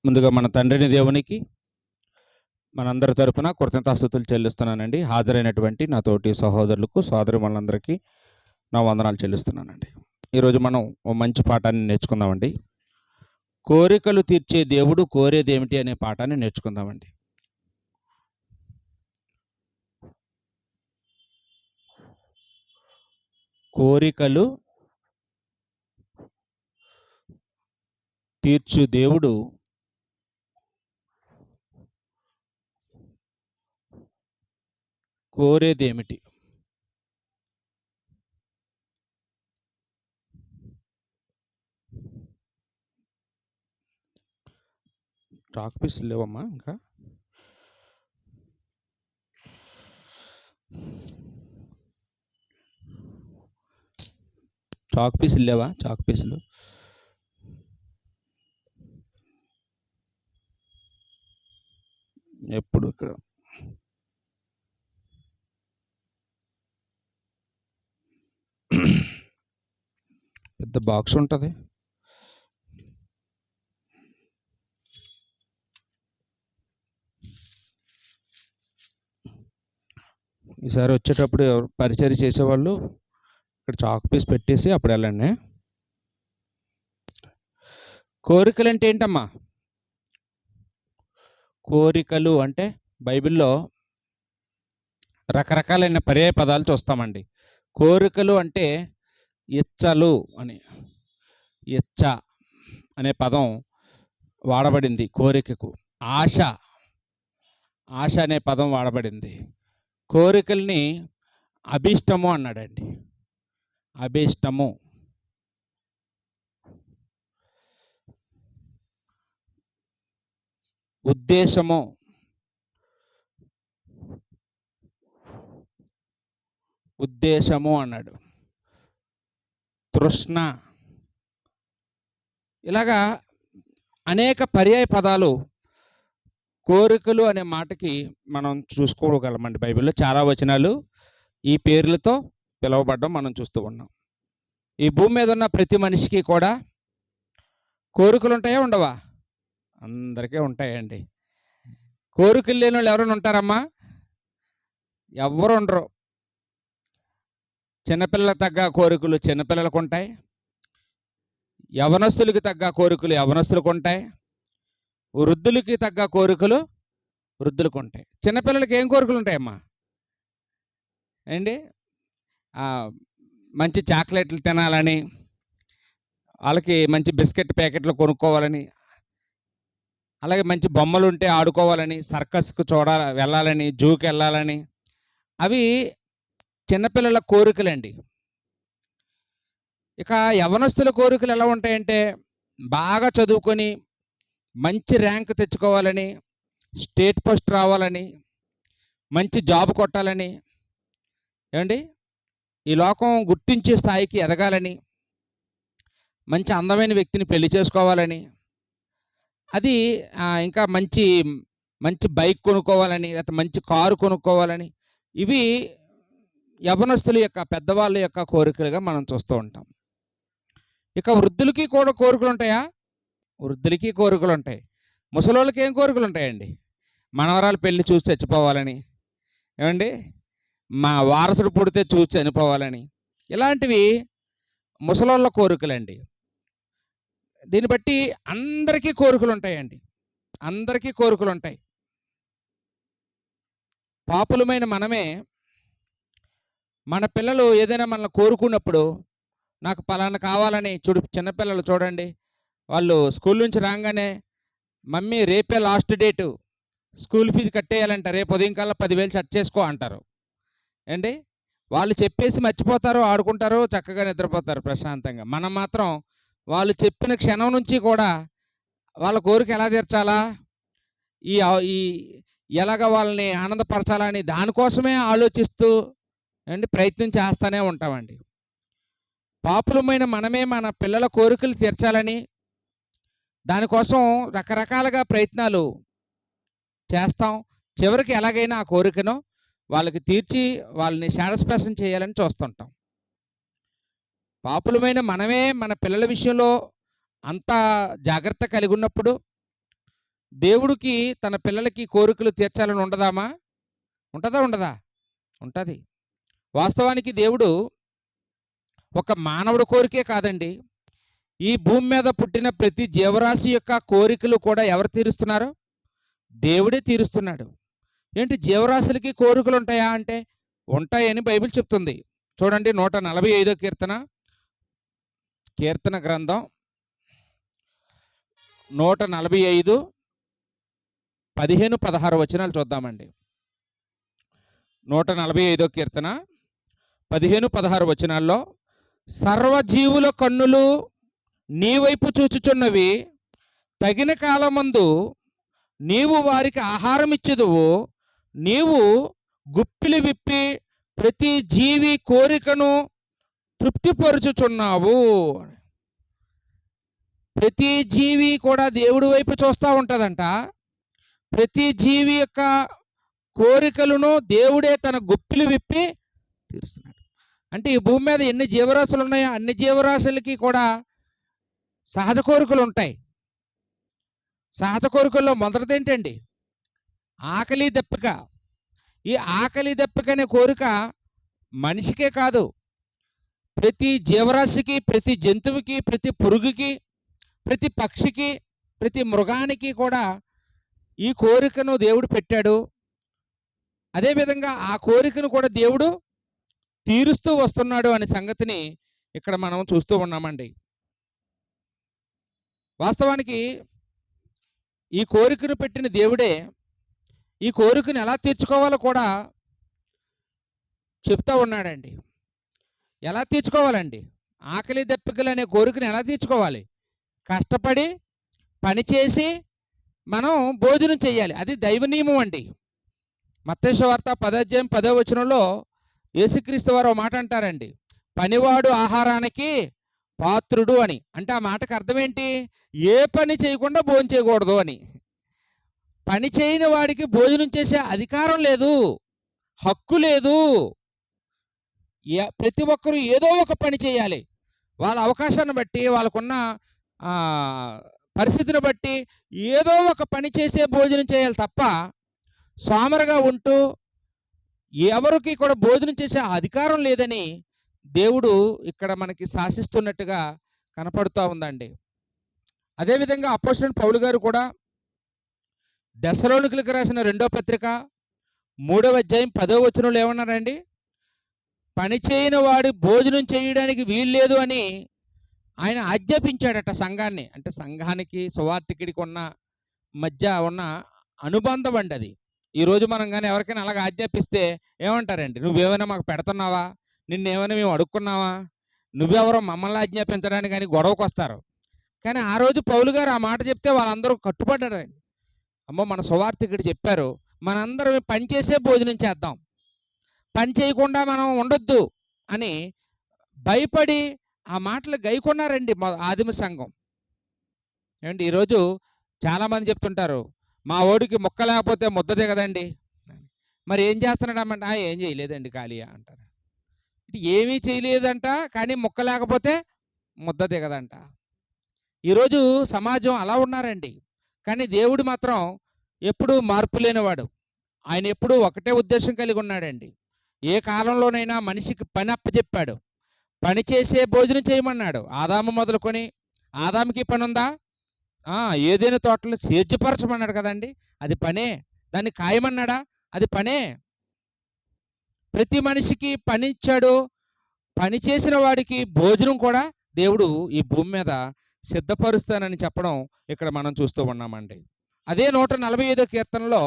ముందుగా మన తండ్రిని దేవునికి మనందరి తరపున కృతజ్ఞతాస్తుతులు చెల్లిస్తున్నానండి. హాజరైనటువంటి నా తోటి సహోదరులకు సోదరులందరికీ నా వందనాలు చెల్లిస్తున్నానండి. ఈరోజు మనం ఓ మంచి పాఠాన్ని నేర్చుకుందామండి. కోరికలు తీర్చే దేవుడు కోరేదేమిటి అనే పాఠాన్ని నేర్చుకుందామండి. కోరికలు తీర్చు దేవుడు కోరేదేమిటి? చాక్ పీస్ లేవమ్మా? ఇంకా చాక్ పీసులు లేవా? చాక్ పీసులు ఎప్పుడు ఇక్కడ పెద్ద బాక్స్ ఉంటుంది. ఈసారి వచ్చేటప్పుడు పరిచయం చేసేవాళ్ళు ఇక్కడ చాక్ పీస్ పెట్టేసి అప్పుడు వెళ్ళండి. కోరికలు అంటే ఏంటమ్మా? కోరికలు అంటే బైబిల్లో రకరకాలైన పర్యాయ పదాలు చూస్తామండి. కోరికలు అంటే ఇచ్చలు అని, ఇచ్చ అనే పదం వాడబడింది కోరికకు. ఆశ, ఆశ అనే పదం వాడబడింది. కోరికల్ని అభీష్టము అన్నాడండి. అభీష్టము, ఉద్దేశము, ఉద్దేశము అన్నాడు. తృష్ణ, ఇలాగా అనేక పర్యాయ పదాలు కోరికలు అనే మాటకి మనం చూసుకోగలమండి. బైబిల్లో చాలా వచనాలు ఈ పేర్లతో పిలువబడడం మనం చూస్తూ ఉన్నాం. ఈ భూమి మీద ఉన్న ప్రతి మనిషికి కూడా కోరికలు ఉంటాయా ఉండవా? అందరికీ ఉంటాయండి. కోరికలు లేని వాళ్ళు ఎవరైనా ఉంటారమ్మా? ఎవరు ఉండరు. చిన్నపిల్లలకు తగ్గ కోరికలు చిన్నపిల్లలకు ఉంటాయి, యవనస్తులకి తగ్గ కోరికలు యవనస్తులకు ఉంటాయి, వృద్ధులకి తగ్గ కోరికలు వృద్ధులకు ఉంటాయి. చిన్నపిల్లలకి ఏం కోరికలు ఉంటాయమ్మా అండి? మంచి చాక్లెట్లు తినాలని, వాళ్ళకి మంచి బిస్కెట్ ప్యాకెట్లు కొనుక్కోవాలని, అలాగే మంచి బొమ్మలు ఉంటే ఆడుకోవాలని, సర్కస్కు వెళ్ళాలని, జూకి వెళ్ళాలని, అవి చిన్నపిల్లల కోరికలండి. ఇక యవనస్తుల కోరికలు ఎలా ఉంటాయంటే బాగా చదువుకొని మంచి ర్యాంక్ తెచ్చుకోవాలని, స్టేట్ ఫస్ట్ రావాలని, మంచి జాబ్ కొట్టాలని, ఏమండి ఈ లోకం గుర్తించే స్థాయికి ఎదగాలని, మంచి అందమైన వ్యక్తిని పెళ్లి చేసుకోవాలని, అది ఇంకా మంచి మంచి బైక్ కొనుక్కోవాలని, లేకపోతే మంచి కారు కొనుక్కోవాలని, ఇవి యవనస్తుల యొక్క పెద్దవాళ్ళ యొక్క కోరికలుగా మనం చూస్తూ ఉంటాం. ఇక వృద్ధులకి కూడా కోరికలు ఉంటాయా? వృద్ధులకి కోరికలు ఉంటాయి. ముసలోళ్ళకి ఏం కోరికలు ఉంటాయండి? మనవరాలు పెళ్లి చూసి చచ్చిపోవాలని, ఏమండి మా వారసుడు పుడితే చూసి చనిపోవాలని, ఇలాంటివి ముసలోళ్ళ కోరికలండి. దీన్ని బట్టి అందరికీ కోరికలు ఉంటాయండి. అందరికీ కోరికలు ఉంటాయి. పాపులమైన మనమే మన పిల్లలు ఏదైనా మనల్ని కోరుకున్నప్పుడు నాకు పలానా కావాలని చిన్నపిల్లలు చూడండి, వాళ్ళు స్కూల్ నుంచి రాగానే మమ్మీ రేపే లాస్ట్ డేటు, స్కూల్ ఫీజు కట్టేయాలంట, రేపు ఉదయం కల్లా 10,000 సెట్ చేసుకో అంటారు అండి. వాళ్ళు చెప్పేసి మర్చిపోతారు, ఆడుకుంటారు, చక్కగా నిద్రపోతారు ప్రశాంతంగా. మనం మాత్రం వాళ్ళు చెప్పిన క్షణం నుంచి కూడా వాళ్ళ కోరిక ఎలా తీర్చాలా, ఈ ఎలాగ వాళ్ళని ఆనందపరచాలా అని దానికోసమే ఆలోచిస్తూ అండి ప్రయత్నం చేస్తూనే ఉంటామండి. పాపులమైన మనమే మన పిల్లల కోరికలు తీర్చాలని దానికోసం రకరకాలుగా ప్రయత్నాలు చేస్తాం. చివరికి ఎలాగైనా ఆ కోరికను వాళ్ళకి తీర్చి వాళ్ళని సాటిస్ఫాక్షన్ చేయాలని చూస్తుంటాం. పాపులమైన మనమే మన పిల్లల విషయంలో అంత జాగ్రత్త కలిగి ఉన్నప్పుడు దేవుడికి తన పిల్లలకి కోరికలు తీర్చాలని ఉండదామా? ఉంటదా? ఉండదా? ఉంటది. వాస్తవానికి దేవుడు ఒక మానవుడి కోరికే కాదండి. ఈ భూమి మీద పుట్టిన ప్రతి జీవరాశి యొక్క కోరికలు కూడా ఎవరు తీరుస్తున్నారు? దేవుడే తీరుస్తున్నాడు. ఏంటి జీవరాశులకి కోరికలు ఉంటాయా అంటే ఉంటాయని బైబిల్ చెప్తుంది. చూడండి 145 కీర్తన గ్రంథం 145 15, 16 వచనాలు చూద్దామండి. 145 కీర్తన 15, 16 వచనాల్లో సర్వజీవుల కన్నులు నీ వైపు చూచుచున్నవి, తగిన కాలమందు నీవు వారికి ఆహారం ఇచ్చెదవు, నీవు గుప్పిలి విప్పి ప్రతి జీవి కోరికను తృప్తిపరుచుచున్నావు. ప్రతి జీవి కూడా దేవుడి వైపు చూస్తూ ఉంటుందంట. ప్రతి జీవి యొక్క కోరికలను దేవుడే తన గుప్పిలి విప్పి తీరుస్తున్నాడు. అంటే ఈ భూమి మీద ఎన్ని జీవరాశులు ఉన్నాయో అన్ని జీవరాశులకి కూడా సహజ కోరికలు ఉంటాయి. సహజ కోరికల్లో మొదటిది ఏంటండి? ఆకలి దప్పిక. ఈ ఆకలి దప్పిక అనే కోరిక మనిషికే కాదు, ప్రతి జీవరాశికి, ప్రతి జంతువుకి, ప్రతి పురుగుకి, ప్రతి పక్షికి, ప్రతి మృగానికి కూడా ఈ కోరికను దేవుడు పెట్టాడు. అదేవిధంగా ఆ కోరికను కూడా దేవుడు తీరుస్తూ వస్తున్నాడు అనే సంగతిని ఇక్కడ మనం చూస్తూ ఉన్నామండి. వాస్తవానికి ఈ కోరికను పెట్టిన దేవుడే ఈ కోరికను ఎలా తీర్చుకోవాలో కూడా చెప్తా ఉన్నాడండి. ఎలా తీర్చుకోవాలండి? ఆకలి దప్పికలు అనే కోరికను ఎలా తీర్చుకోవాలి? కష్టపడి పనిచేసి మనం భోజనం చేయాలి. అది దైవ నియమం అండి. మత్తయి సువార్త 10:10 యేసుక్రీస్తు వారు ఒక మాట అంటారండి, పనివాడు ఆహారానికి పాత్రుడు అని. అంటే ఆ మాటకు అర్థం ఏంటి? ఏ పని చేయకుండా భోజనం చేయకూడదు అని. పని చేయని వాడికి భోజనం చేసే అధికారం లేదు, హక్కు లేదు. ప్రతి ఒక్కరూ ఏదో ఒక పని చేయాలి. వాళ్ళ అవకాశాన్ని బట్టి, వాళ్ళకున్న పరిస్థితిని బట్టి ఏదో ఒక పని చేసే భోజనం చేయాలి తప్ప సోమరుగా ఉంటూ ఎవరికి కూడా భోజనం చేసే అధికారం లేదని దేవుడు ఇక్కడ మనకి శాసిస్తున్నట్టుగా కనపడుతూ ఉందండి. అదేవిధంగా అపోస్తలుడైన పౌలు గారు కూడా దెస్సలోనికీయులకు రాసిన 2వ పత్రిక 3వ అధ్యాయం 10వ వచనంలో ఏమన్నారండి? పని చేయని వాడు భోజనం చేయడానికి వీల్లేదు అని ఆయన ఆజ్ఞాపించాడట సంఘాన్ని. అంటే సంఘానికి సువార్థికుడికి ఉన్న మధ్య ఉన్న అనుబంధం అండి అది. ఈరోజు మనం కానీ ఎవరికైనా అలాగ ఆజ్ఞాపిస్తే ఏమంటారండి? నువ్వేమైనా మాకు పెడుతున్నావా? నిన్నేమైనా మేము అడుక్కున్నావా? నువ్వెవరో మమ్మల్ని ఆజ్ఞాపించడానికి కానీ గొడవకు వస్తారు. కానీ ఆ రోజు పౌలు గారు ఆ మాట చెప్తే వాళ్ళందరూ కట్టుబడ్డారండి. అమ్మో, మన సువార్థికుడు చెప్పారు, మనందరం పని చేసే భోజనం చేద్దాం, పని చేయకుండా మనం ఉండొద్దు అని భయపడి ఆ మాటలు గైకొన్నారండి ఆదిమ సంఘం. ఏమంటే ఈరోజు చాలామంది చెప్తుంటారు, మా ఓడికి మొక్క లేకపోతే ముద్ద దిగదండి. మరి ఏం చేస్తున్నాడమ్మంటే ఏం చేయలేదండి ఖాళీయా అంటారు. ఏమీ చేయలేదంట, కానీ మొక్క లేకపోతే ముద్ద దిగదంట. ఈరోజు సమాజం అలా ఉన్నారండి. కానీ దేవుడు మాత్రం ఎప్పుడూ మార్పు లేనివాడు. ఆయన ఎప్పుడూ ఒకటే ఉద్దేశం కలిగి ఉన్నాడండి. ఏ కాలంలోనైనా మనిషికి పని అప్పచెప్పాడు, పని చేసే భోజనం చేయమన్నాడు. ఆదాము మొదలుకొని, ఆదాముకి పని ఉందా? ఏదైనా తోటలో సేద్యపరచమన్నాడు కదండి, అది పనే. దాన్ని కాయమన్నాడా? అది పనే. ప్రతి మనిషికి పని ఇచ్చాడు. పని చేసిన వాడికి భోజనం కూడా దేవుడు ఈ భూమి మీద సిద్ధపరుస్తానని చెప్పడం ఇక్కడ మనం చూస్తూ ఉన్నామండి. అదే 145 కీర్తనలో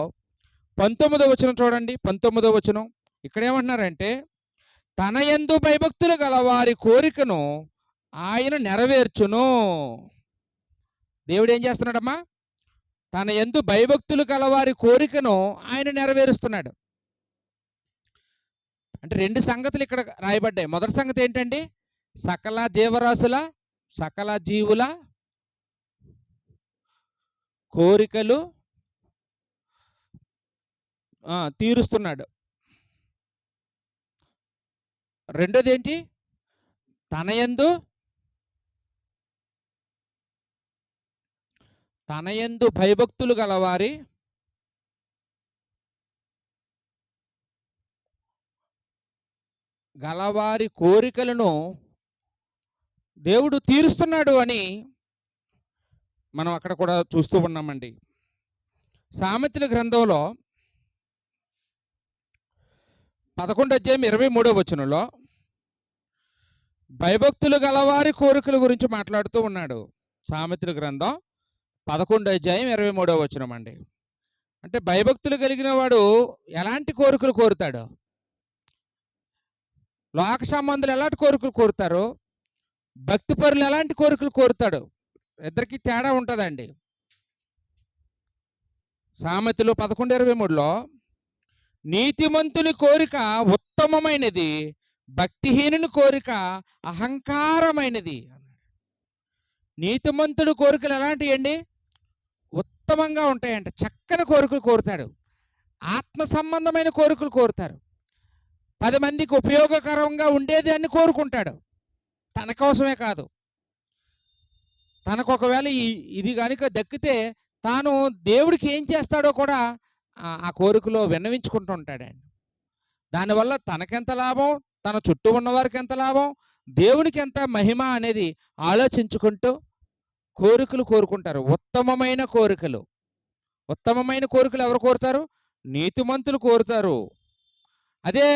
19వ వచనం చూడండి. 19వ వచనం ఇక్కడ ఏమంటున్నారంటే, తన యందు భయభక్తులు గల వారి కోరికను ఆయన నెరవేర్చును. దేవుడు ఏం చేస్తున్నాడమ్మా? తన యందు భయభక్తులు గల వారి కోరికను ఆయన నెరవేరుస్తున్నాడు. అంటే 2 సంగతులు ఇక్కడ రాయబడ్డాయి. మొదటి సంగతి ఏంటండి? సకల జీవరాశుల, సకల జీవుల కోరికలు తీరుస్తున్నాడు. రెండోది ఏంటి? తన యందు తన యందు భయభక్తులు గలవారి కోరికలను దేవుడు తీరుస్తున్నాడు అని మనం అక్కడ కూడా చూస్తూ ఉన్నామండి. సామెతల గ్రంథంలో 11:23 భయభక్తులు గలవారి కోరికల గురించి మాట్లాడుతూ ఉన్నాడు. సామెతల గ్రంథం 11:23 అండి. అంటే భయభక్తులు కలిగిన వాడు ఎలాంటి కోరికలు కోరుతాడు? లోక సంబంధులు ఎలాంటి కోరికలు కోరుతారు? భక్తిపరులు ఎలాంటి కోరికలు కోరుతాడు? ఇద్దరికి తేడా ఉంటుందండి. సామెతలు 11:23 నీతిమంతుని కోరిక ఉత్తమమైనది, భక్తిహీనుని కోరిక అహంకారమైనది. నీతిమంతుడి కోరికలు ఎలాంటివి అండి? ఉత్తమంగా ఉంటాయంట. చక్కని కోరికలు కోరుతాడు. ఆత్మ సంబంధమైన కోరికలు కోరుతారు. 10 మందికి ఉపయోగకరంగా ఉండేది అని కోరుకుంటాడు. తన కోసమే కాదు, తనకు ఒకవేళ ఇది కనుక దక్కితే తాను దేవుడికి ఏం చేస్తాడో కూడా ఆ కోరికలో విన్నవించుకుంటూ ఉంటాడండి. దానివల్ల తనకెంత లాభం, తన చుట్టూ ఉన్నవారికి ఎంత లాభం, దేవునికి ఎంత మహిమ అనేది ఆలోచించుకుంటూ కోరికలు కోరుకుంటారు. ఉత్తమమైన కోరికలు ఎవరు కోరుతారు? నీతిమంతులు కోరుతారు. అదే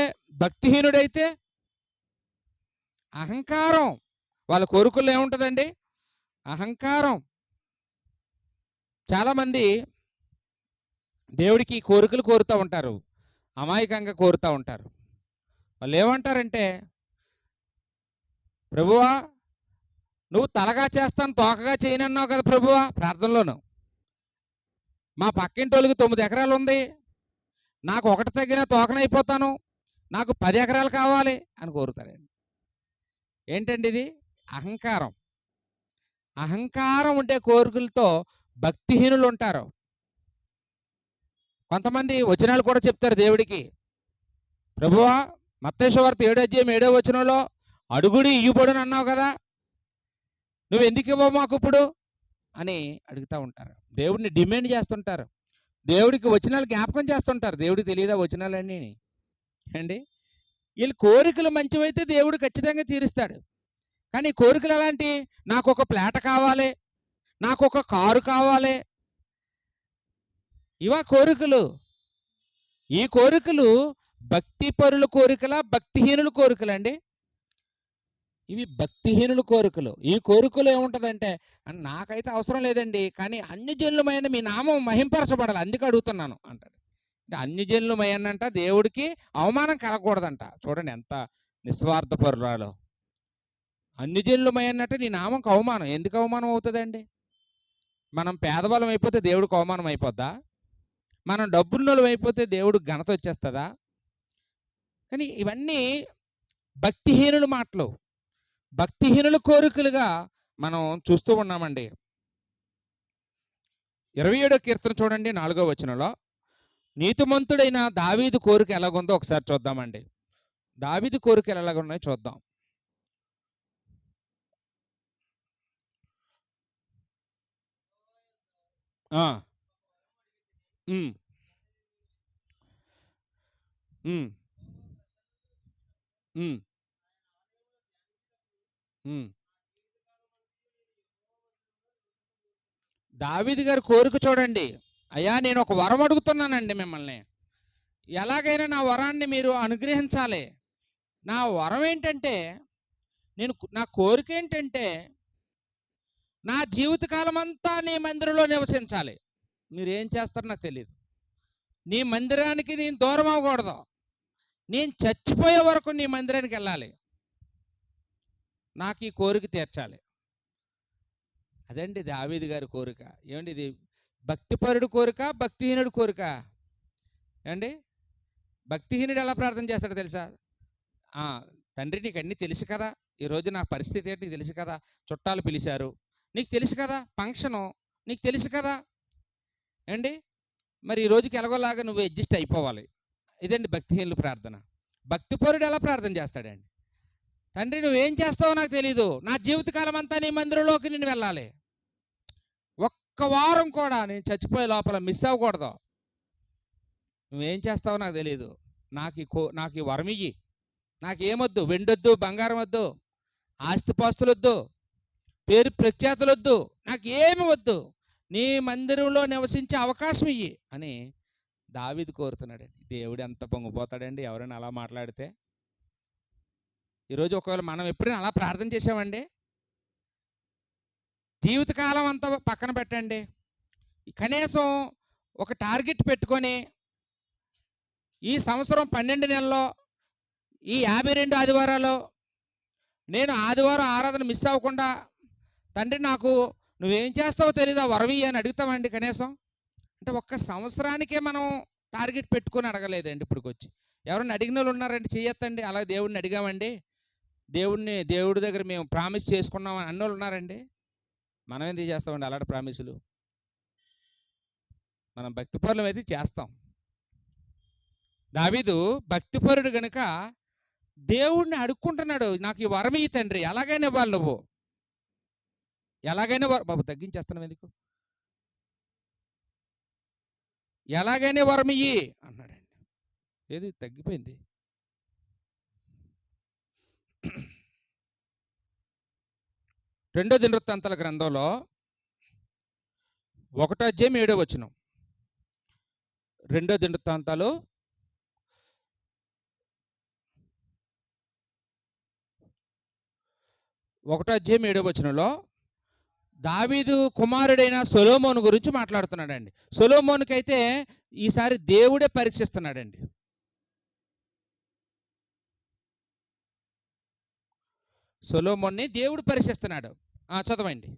భక్తిహీనుడైతే అహంకారం. వాళ్ళ కోరికల్లో ఏముంటుందండి? అహంకారం. చాలామంది దేవుడికి కోరికలు కోరుతూ ఉంటారు, అమాయకంగా కోరుతూ ఉంటారు. వాళ్ళు ఏమంటారంటే, ప్రభువా నువ్వు తలగా చేస్తాను తోకగా చేయనన్నావు కదా ప్రభువా ప్రార్థనలోను. మా పక్కింటి వాళ్ళకి 9 ఎకరాలు ఉంది, నాకు ఒకటి తగ్గిన తోకనైపోతాను, నాకు 10 ఎకరాలు కావాలి అని కోరుతారండి. ఏంటండి ఇది? అహంకారం. అహంకారం ఉండే కోరికలతో భక్తిహీనులు ఉంటారు. కొంతమంది వచనాలు కూడా చెప్తారు దేవుడికి. ప్రభువా మత్తయి సువార్త 7:7 అడుగుడి ఇయ్యబడును అన్నావు కదా, నువ్వు ఎందుకు ఇవ్వవు మాకు ఇప్పుడు అని అడుగుతూ ఉంటారు. దేవుడిని డిమాండ్ చేస్తుంటారు. దేవుడికి వచనాలు జ్ఞాపకం చేస్తుంటారు. దేవుడికి తెలియదా వచనాలన్నీ అండి? వీళ్ళ కోరికలు మంచివైతే దేవుడు ఖచ్చితంగా తీరుస్తాడు. కానీ కోరికలు ఎలాంటి? నాకు ఒక ప్లాట్ కావాలి, నాకు ఒక కారు కావాలి, ఇవా కోరికలు. ఈ కోరికలు భక్తిపరుల కోరికలా, భక్తిహీనుల కోరికలండి? ఇవి భక్తిహీనుల కోరికలు. ఈ కోరికలు ఏముంటుందంటే, నాకైతే అవసరం లేదండి, కానీ అన్ని జనులమైన మీ నామం మహింపరచబడాలి అందుకే అడుగుతున్నాను అంటాడు. అంటే అన్ని జనులమైనంట దేవుడికి అవమానం కలగకూడదంట. చూడండి ఎంత నిస్వార్థపరురాలో. అన్ని జనులమైనట్టు నీ నామంకి అవమానం. ఎందుకు అవమానం అవుతుందండి? మనం పేదవాళ్ళం అయిపోతే దేవుడికి అవమానం అయిపోద్దా? మనం డబ్బున్నోళ్ళం అయిపోతే దేవుడికి ఘనత వచ్చేస్తుందా? కానీ ఇవన్నీ భక్తిహీనుల మాటలు, భక్తిహీనుల కోరికలుగా మనం చూస్తూ ఉన్నామండి. 27వ కీర్తన చూడండి 4వ వచనంలో నీతిమంతుడైన దావీదు కోరిక ఎలాగుందో ఒకసారి చూద్దామండి. దావీదు కోరికలు ఎలాగున్నాయో చూద్దాం. దావీదు గారి కోరిక చూడండి. అయ్యా నేను ఒక వరం అడుగుతున్నానండి మిమ్మల్ని, ఎలాగైనా నా వరాన్ని మీరు అనుగ్రహించాలి. నా వరం ఏంటంటే, నా కోరిక ఏంటంటే నా జీవితకాలం అంతా నీ మందిరంలో నివసించాలి. మీరేం చేస్తారో నాకు తెలియదు. నీ మందిరానికి నేను దూరం అవ్వకూడదు. నేను చచ్చిపోయే వరకు నీ మందిరానికి వెళ్ళాలి. నాకు ఈ కోరిక తీర్చాలి. అదండి దావీదు గారి కోరిక. ఏమండి ఇది? భక్తిపరుడు కోరిక, భక్తిహీనుడు కోరిక ఏమండి? భక్తిహీనుడు ఎలా ప్రార్థన చేస్తాడో తెలుసా? తండ్రి నీకు అన్నీ తెలుసు కదా, ఈరోజు నా పరిస్థితి ఏంటి నీకు తెలుసు కదా, చుట్టాలు పిలిచారు నీకు తెలుసు కదా, ఫంక్షను నీకు తెలుసు కదా ఏండి, మరి ఈ రోజుకి ఎలాగోలాగా నువ్వు అడ్జస్ట్ అయిపోవాలి. ఇదండి భక్తిహీనుల ప్రార్థన. భక్తిపరుడు ఎలా ప్రార్థన చేస్తాడండి? తండ్రి నువ్వేం చేస్తావో నాకు తెలీదు, నా జీవితకాలం అంతా నీ మందిరంలోకి నేను వెళ్ళాలి. ఒక్క ఒక్క వారం కూడా నేను చచ్చిపోయే లోపల మిస్ అవ్వకూడదు. నువ్వేం చేస్తావో నాకు తెలియదు, నాకు ఈ వరం ఇయ్యి, నాకేమొద్దు, వెండొద్దు, బంగారం వద్దు, ఆస్తిపాస్తులు వద్దు, పేరు ప్రఖ్యాతులు వద్దు, నాకు ఏమి వద్దు, నీ మందిరంలో నివసించే అవకాశం ఇయ్యి అని దావీదు కోరుతున్నాడండి. దేవుడు ఎంత పొంగిపోతాడండి ఎవరైనా అలా మాట్లాడితే. ఈరోజు ఒకవేళ మనం ఎప్పుడైనా అలా ప్రార్థన చేసామండి, జీవితకాలం అంతా పక్కన పెట్టండి, కనీసం ఒక టార్గెట్ పెట్టుకొని ఈ సంవత్సరం 12 నెలల్లో ఈ 52 ఆదివారాలు నేను ఆదివారం ఆరాధన మిస్ అవ్వకుండా, తండ్రి నాకు నువ్వేం చేస్తావో తెలీదు, వరవి అని అడుగుతామండి కనీసం. అంటే ఒక్క సంవత్సరానికే మనం టార్గెట్ పెట్టుకొని అడగలేదండి. ఇప్పటికొచ్చి ఎవరైనా అడిగిన వాళ్ళు ఉన్నారండి? చెయ్యొద్దండి. అలా దేవుడిని అడిగామండి, దేవుడి దగ్గర మేము ప్రామిస్ చేసుకున్నాం అని అన్నోళ్ళు ఉన్నారండి? మనం ఎందుకు చేస్తామండి అలాంటి ప్రామిసులు? మనం భక్తిపరులం అయితే చేస్తాం. దావీదు భక్తిపరుడు గనుక దేవుడిని అడుక్కుంటున్నాడు, నాకు ఈ వరం ఇయ్యి తండ్రి, ఎలాగైనా ఇవ్వాలి, నువ్వు ఎలాగైనా బాబు తగ్గించేస్తున్నావు ఎందుకు, ఎలాగైనా వరం ఇయ్యి అన్నాడండి. ఏది తగ్గిపోయింది. రెండో దినవృత్తాంతాల గ్రంథంలో 1వ అధ్యాయం 7వ వచనం. రెండో దినవృత్తాంతాలు 1వ అధ్యాయం 7వ వచనంలో దావీదు కుమారుడైన సొలొమోను గురించి మాట్లాడుతున్నాడండి. సొలొమోనుకైతే ఈసారి దేవుడే పరీక్షిస్తున్నాడండి. సొలొమోన్ని దేవుడు పరీక్షిస్తున్నాడు. చదవండి.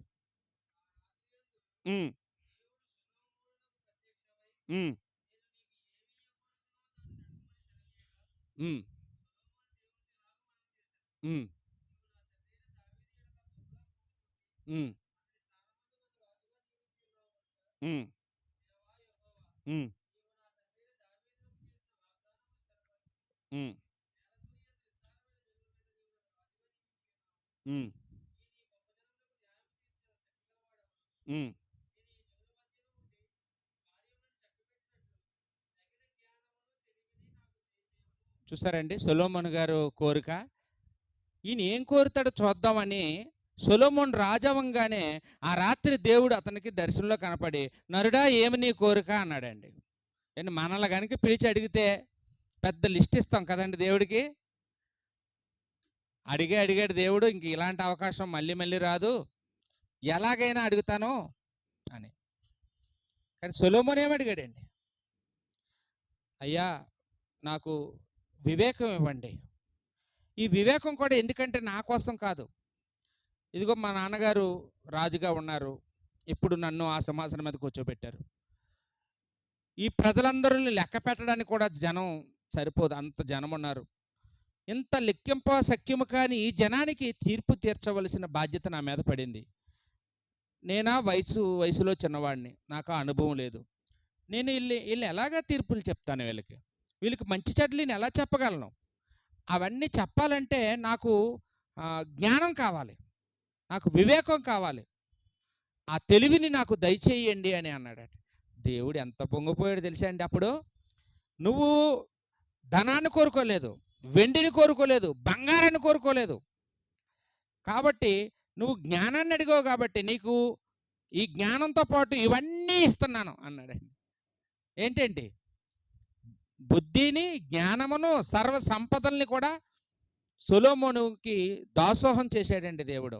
చూసారండి సొలొమోను గారు కోరిక. ఈయన ఏం కోరుతాడో చూద్దామని సొలొమోను రాజవంగానే ఆ రాత్రి దేవుడు అతనికి దర్శనంలో కనపడి, నరుడా ఏమి నీ కోరిక అన్నాడండి. మనల్ని కనుక పిలిచి అడిగితే పెద్ద లిస్ట్ ఇస్తాం కదండి దేవుడికి. అడిగాడు దేవుడు, ఇంక ఇలాంటి అవకాశం మళ్ళీ మళ్ళీ రాదు, ఎలాగైనా అడుగుతాను అని. కానీ సొలొమోను ఏమి అడిగాడండి? అయ్యా నాకు వివేకం ఇవ్వండి. ఈ వివేకం కూడా ఎందుకంటే నా కోసం కాదు, ఇదిగో మా నాన్నగారు రాజుగా ఉన్నారు, ఇప్పుడు నన్ను ఆ సింహాసనం మీద కూర్చోబెట్టారు, ఈ ప్రజలందరిని లెక్క పెట్టడానికి కూడా జనం సరిపోదు, అంత జనం ఉన్నారు, ఇంత లెక్కింప సఖ్యము కానీ ఈ జనానికి తీర్పు తీర్చవలసిన బాధ్యత నా మీద పడింది. నేనా వయసులో చిన్నవాడిని, నాకు ఆ అనుభవం లేదు, నేను వీళ్ళు ఎలాగా తీర్పులు చెప్తాను, వీళ్ళకి మంచి చెడ్డలు ఎలా చెప్పగలను? అవన్నీ చెప్పాలంటే నాకు జ్ఞానం కావాలి, నాకు వివేకం కావాలి, ఆ తెలివిని నాకు దయచేయండి అని అన్నాడట. దేవుడు ఎంత పొంగిపోయాడు తెలుసా అండి. అప్పుడు నువ్వు ధనాన్ని కోరుకోలేదు, వెండిని కోరుకోలేదు, బంగారాన్ని కోరుకోలేదు, కాబట్టి నువ్వు జ్ఞానాన్ని అడిగావు, కాబట్టి నీకు ఈ జ్ఞానంతో పాటు ఇవన్నీ ఇస్తున్నాను అన్నాడండి. ఏంటండి? బుద్ధిని, జ్ఞానమును, సర్వ సంపదల్ని కూడా సొలొమోనుకి దాసోహం చేశాడండి దేవుడు.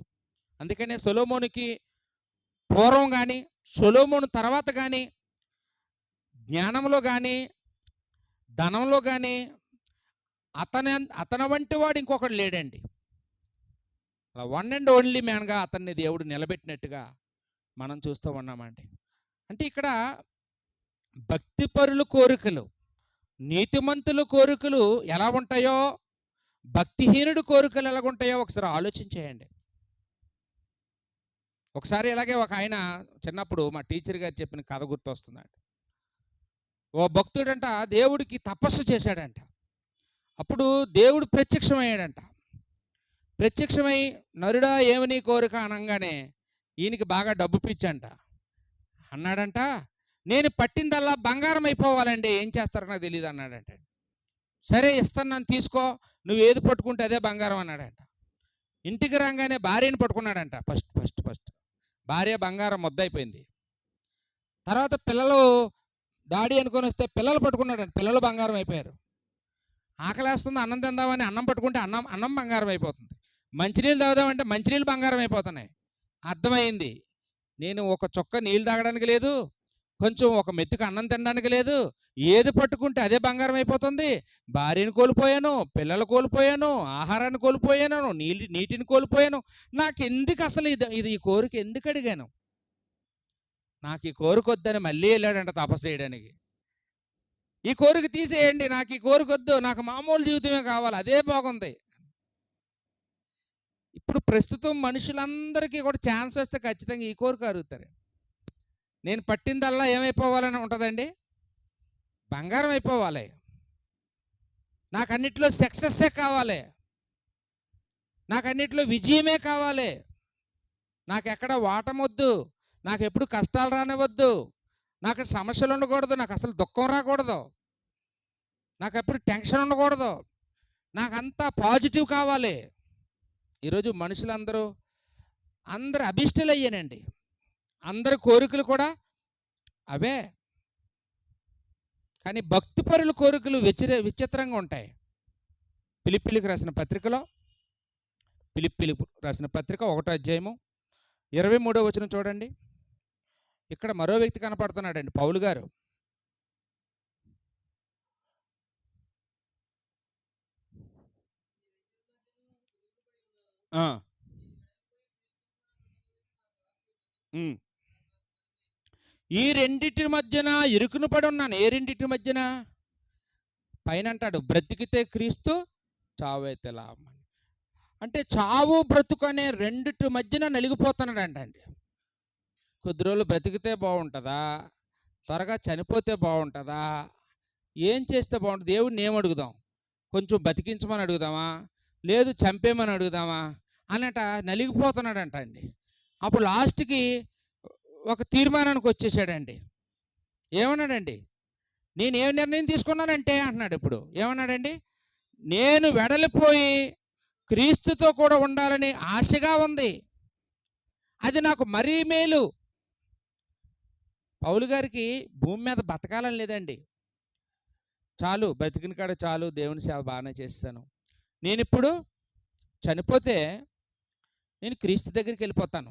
అందుకనే సొలొమోనుకి పూర్వం కానీ సొలొమోను తర్వాత కానీ జ్ఞానంలో కానీ ధనంలో కానీ అతని వంటి వాడు ఇంకొకడు లేడండి. అలా వన్ అండ్ ఓన్లీ మ్యాన్గా అతన్ని దేవుడు నిలబెట్టినట్టుగా మనం చూస్తూ ఉన్నామండి. అంటే ఇక్కడ భక్తిపరుల కోరికలు, నీతిమంతుల కోరికలు ఎలా ఉంటాయో, భక్తిహీనుడి కోరికలు ఎలా ఉంటాయో ఒకసారి ఆలోచించేయండి. ఒకసారి ఇలాగే ఒక ఆయన చిన్నప్పుడు మా టీచర్ గారు చెప్పిన కథ గుర్తొస్తుందంట. ఓ భక్తుడంట దేవుడికి తపస్సు చేశాడంట. అప్పుడు దేవుడు ప్రత్యక్షమయ్యాడంట. ప్రత్యక్షమై నరుడా ఏమి నీ కోరిక అనగానే ఈయనకి బాగా డబ్బు పిచ్చంట. అన్నాడంట, నేను పట్టిందల్లా బంగారం అయిపోవాలండి, ఏం చేస్తారో నాకు తెలియదు అన్నాడంట. సరే ఇస్తాను, నన్ను తీసుకో, నువ్వు ఏది పట్టుకుంటే అదే బంగారం అన్నాడంట. ఇంటికి రాగానే భార్యని పట్టుకున్నాడంట. ఫస్ట్ భార్య బంగారం ముద్దయిపోయింది. తర్వాత పిల్లలు డాడీ అనుకొని వస్తే పిల్లలు పట్టుకున్నాడంట, పిల్లలు బంగారం అయిపోయారు. ఆకలేస్తుంది, అన్నం తిందామని అన్నం పట్టుకుంటే అన్నం బంగారం అయిపోతుంది. మంచినీళ్ళు తాగుదామంటే మంచినీళ్ళు బంగారం అయిపోతున్నాయి. అర్థమైంది, నేను ఒక చుక్క నీళ్ళు తాగడానికి లేదు, కొంచెం ఒక మెతుకు అన్నం తినడానికి లేదు, ఏది పట్టుకుంటే అదే బంగారం అయిపోతుంది. భార్యను కోల్పోయాను, పిల్లలు కోల్పోయాను, ఆహారాన్ని కోల్పోయాను, నీటిని కోల్పోయాను. నాకు ఎందుకు అసలు ఇది ఈ కోరిక ఎందుకు అడిగాను? నాకు ఈ కోరిక వద్దని మళ్ళీ వెళ్ళాడంట తపస్సు చేయడానికి. ఈ కోరిక తీసేయండి, నాకు ఈ కోరిక వద్దు, నాకు మామూలు జీవితమే కావాలి, అదే బాగుంది. ఇప్పుడు ప్రస్తుతం మనుషులందరికీ కూడా ఛాన్స్ వస్తే ఖచ్చితంగా ఈ కోరిక అడుగుతారు. నేను పట్టిందల్లా ఏమైపోవాలని ఉంటుందండి? బంగారం అయిపోవాలి. నాకు అన్నిట్లో సక్సెస్సే కావాలి, నాకు అన్నిట్లో విజయమే కావాలి, నాకు ఎక్కడ వాటమొద్దు, నాకు ఎప్పుడు కష్టాలు రానివద్దు, నాకు సమస్యలు ఉండకూడదు, నాకు అసలు దుఃఖం రాకూడదు, నాకు ఎప్పుడు టెన్షన్ ఉండకూడదు, నాకు అంతా పాజిటివ్ కావాలి. ఈరోజు మనుషులందరూ అభిష్టలు అయ్యానండి. అందరి కోరికలు కూడా అవే. కానీ భక్తిపరుల కోరికలు విచిత్రంగా ఉంటాయి. ఫిలిప్పీలకు రాసిన పత్రిక 1వ అధ్యాయము 23వ వచనం చూడండి. ఇక్కడ మరో వ్యక్తి కనపడుతున్నాడండి, పౌలు గారు. ఈ రెండిటి మధ్యన ఇరుకును పడి ఉన్నాను. ఏ రెండిటి మధ్యన? పైన అంటాడు, బ్రతికితే క్రీస్తు, చావైతే లాభం. అంటే చావు బ్రతుకు అనే రెండిటి మధ్యన నలిగిపోతున్నాడు అండి. కొద్ది రోజులు బ్రతికితే బాగుంటుందా, త్వరగా చనిపోతే బాగుంటుందా, ఏం చేస్తే బాగుంటుంది? దేవుడిని ఏం అడుగుదాం? కొంచెం బతికించమని అడుగుదామా, లేదు చంపేమని అడుగుదామా అన్నట నలిగిపోతున్నాడంట అండి. అప్పుడు లాస్ట్కి ఒక తీర్మానానికి వచ్చేసాడండి. ఏమన్నాడండి? నేను ఏ నిర్ణయం తీసుకున్నానంటే అంటున్నాడు. ఇప్పుడు ఏమన్నాడండి? నేను వెడలిపోయి క్రీస్తుతో కూడా ఉండాలని ఆశగా ఉంది, అది నాకు మరీ మేలు. పౌలు గారికి భూమి మీద బతకాలని లేదండి. చాలు, బ్రతికిన కాడ చాలు, దేవుని సేవ బాగానే చేస్తాను, నేను ఇప్పుడు చనిపోతే నేను క్రీస్తు దగ్గరికి వెళ్ళిపోతాను,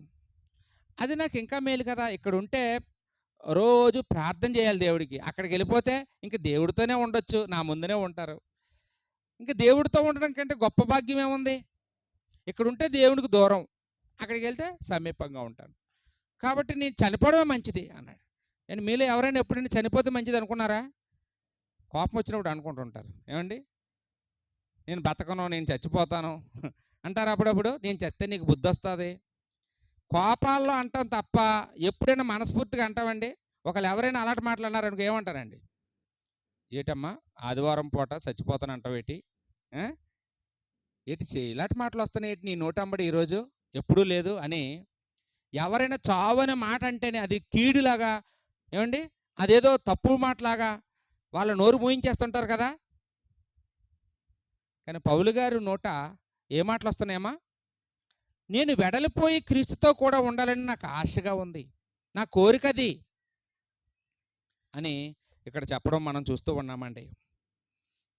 అది నాకు ఇంకా మేలు కదా. ఇక్కడ ఉంటే రోజు ప్రార్థన చేయాలి దేవుడికి, అక్కడికి వెళ్ళిపోతే ఇంక దేవుడితోనే ఉండొచ్చు, నా ముందునే ఉంటారు. ఇంకా దేవుడితో ఉండడం కంటే గొప్ప భాగ్యం ఏముంది? ఇక్కడ ఉంటే దేవుడికి దూరం, అక్కడికి వెళ్తే సమీపంగా ఉంటాను, కాబట్టి నేను చనిపోవడమే మంచిది అన్నాడు. నేను మీలో ఎవరైనా ఎప్పుడైనా చనిపోతే మంచిది అనుకున్నారా? కోపం వచ్చినప్పుడు అనుకుంటుంటారు, ఏమండి నేను బతకను, నేను చచ్చిపోతాను అంటారు. అప్పుడప్పుడు నేను చస్తే నీకు బుద్ధి వస్తుంది. కోపాల్లో అంటాం తప్ప ఎప్పుడైనా మనస్ఫూర్తిగా అంటామండి? ఒకళ్ళు ఎవరైనా అలాంటి మాటలు అన్నారనుకో ఏమంటారండి? ఏటమ్మా ఆదివారం పూట చచ్చిపోతాను అంటావు ఏంటి? ఏంటి ఇలాంటి మాటలు వస్తున్నాయి నీ నోటంబడి ఈరోజు, ఎప్పుడూ లేదు అని. ఎవరైనా చావు అనే మాట అంటేనే అది కీడులాగా, ఏమండి అదేదో తప్పు మాటలాగా వాళ్ళ నోరు మూయించేస్తుంటారు కదా. కానీ పౌలు గారు నోట ఏ మాటలు వస్తున్నాయమ్మా? నేను వెడలిపోయి క్రీస్తుతో కూడా ఉండాలని నాకు ఆశగా ఉంది, నా కోరికది అని ఇక్కడ చెప్పడం మనం చూస్తూ ఉన్నామండి.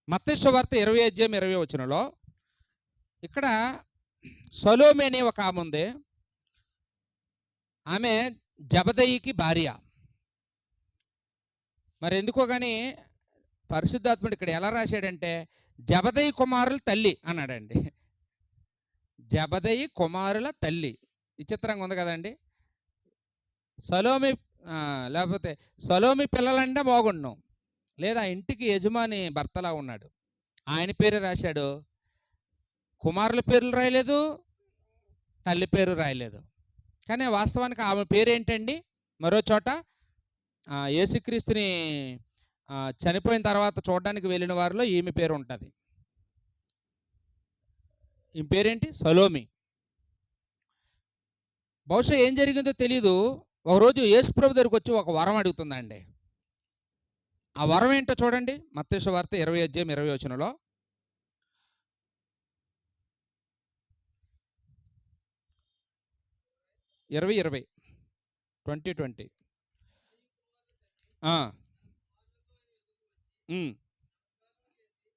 మత్తయి సువార్త 20వ అధ్యాయం 20వ వచనంలో ఇక్కడ సలోమి అనే ఒక ఆమె ఉంది. ఆమె జబదయికి భార్య. మరి ఎందుకో కానీ పరిశుద్ధాత్ముడు ఇక్కడ ఎలా రాశాడంటే జబదయి కుమారుల తల్లి అన్నాడండి. జబదయి కుమారుల తల్లి, విచిత్రంగా ఉంది కదండి. సలోమి లేకపోతే సలోమి పిల్లలంటే బాగుండును, లేదా ఇంటికి యజమాని భర్తలా ఉన్నాడు, ఆయన పేరు రాశాడు, కుమారుల పేర్లు రాయలేదు, తల్లి పేరు రాయలేదు. కానీ వాస్తవానికి ఆమె పేరు ఏంటండి? మరో చోట యేసుక్రీస్తుని చనిపోయిన తర్వాత చూడడానికి వెళ్ళిన వారిలో ఈమె పేరు ఉంటుంది. ఈ పేరేంటి? సలోమి. బహుశా ఏం జరిగిందో తెలీదు, ఒకరోజు యేసుప్రభు దగ్గరికి వచ్చి ఒక వరం అడుగుతుందండి. ఆ వరం ఏంటో చూడండి, మత్తయి సువార్త 20:20 20 2020. ఆ, ఉమ్,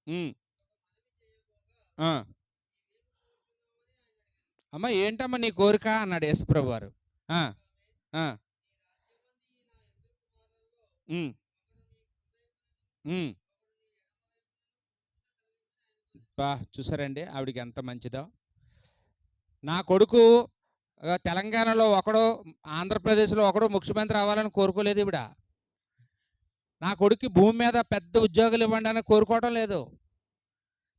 ఉమ్, ఆ. అమ్మ ఏంటమ్మా నీ కోరిక అన్నాడు యేసుప్రభు వారు. ఆ, ఆ, ఉమ్, ఉమ్. బా చూసారండి ఆవిడికి ఎంత మంచిదో. నా కొడుకు తెలంగాణలో ఒకడు, ఆంధ్రప్రదేశ్లో ఒకడు ముఖ్యమంత్రి అవ్వాలని కోరుకోలేదు ఈవిడ. నా కొడుక్కి భూమి మీద పెద్ద ఉద్యోగులు ఇవ్వండి అని కోరుకోవటం లేదు.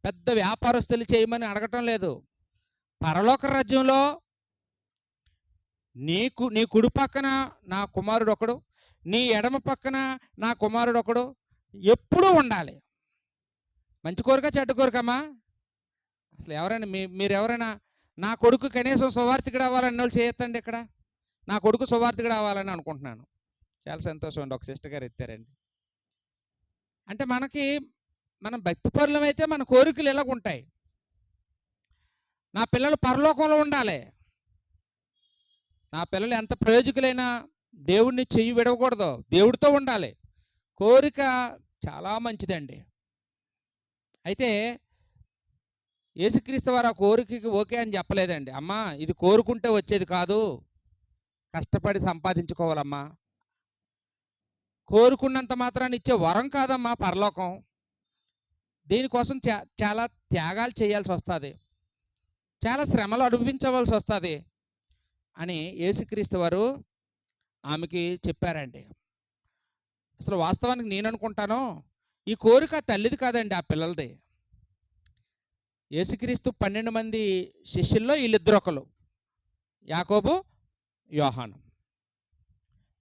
పెద్ద వ్యాపారస్తులు చేయమని అడగటం లేదు. పరలోక రాజ్యంలో నీ కుడి పక్కన నా కుమారుడు ఒకడు, నీ ఎడమ పక్కన నా కుమారుడు ఒకడు ఎప్పుడూ ఉండాలి. మంచి కోరిక చెడ్డ కోరికమ్మా? అసలు ఎవరైనా మీరు ఎవరైనా నా కొడుకు కనీసం సువార్థికుడు అవ్వాలని వాళ్ళు చేయొద్దండి. ఇక్కడ నా కొడుకు సువార్థికుడు అవ్వాలని అనుకుంటున్నాను. చాలా సంతోషం అండి, ఒక సిస్టర్ గారు ఎత్తారండి. అంటే మనం భక్తిపరులమైతే మన కోరికలు ఎలాగుంటాయి. నా పిల్లలు పరలోకంలో ఉండాలి. నా పిల్లలు ఎంత ప్రయోజకులైనా దేవుడిని చెయ్యి విడవకూడదు, దేవుడితో ఉండాలి. కోరిక చాలా మంచిదండి. అయితే యేసుక్రీస్తు వారు ఆ కోరికకి ఓకే అని చెప్పలేదండి. అమ్మా ఇది కోరుకుంటే వచ్చేది కాదు, కష్టపడి సంపాదించుకోవాలమ్మా. కోరుకున్నంత మాత్రాన్ని ఇచ్చే వరం కాదమ్మా పరలోకం. దీనికోసం చాలా త్యాగాలు చేయాల్సి వస్తుంది, చాలా శ్రమలు అనుభవించవలసి వస్తుంది అని యేసుక్రీస్తు వారు ఆమెకి చెప్పారండి. అసలు వాస్తవానికి నేను అనుకుంటాను, ఈ కోరిక తల్లిది కాదండి, ఆ పిల్లలది. యేసుక్రీస్తు 12 మంది శిష్యుల్లో వీళ్ళిద్దరు ఒకరు, యాకోబు యోహాను.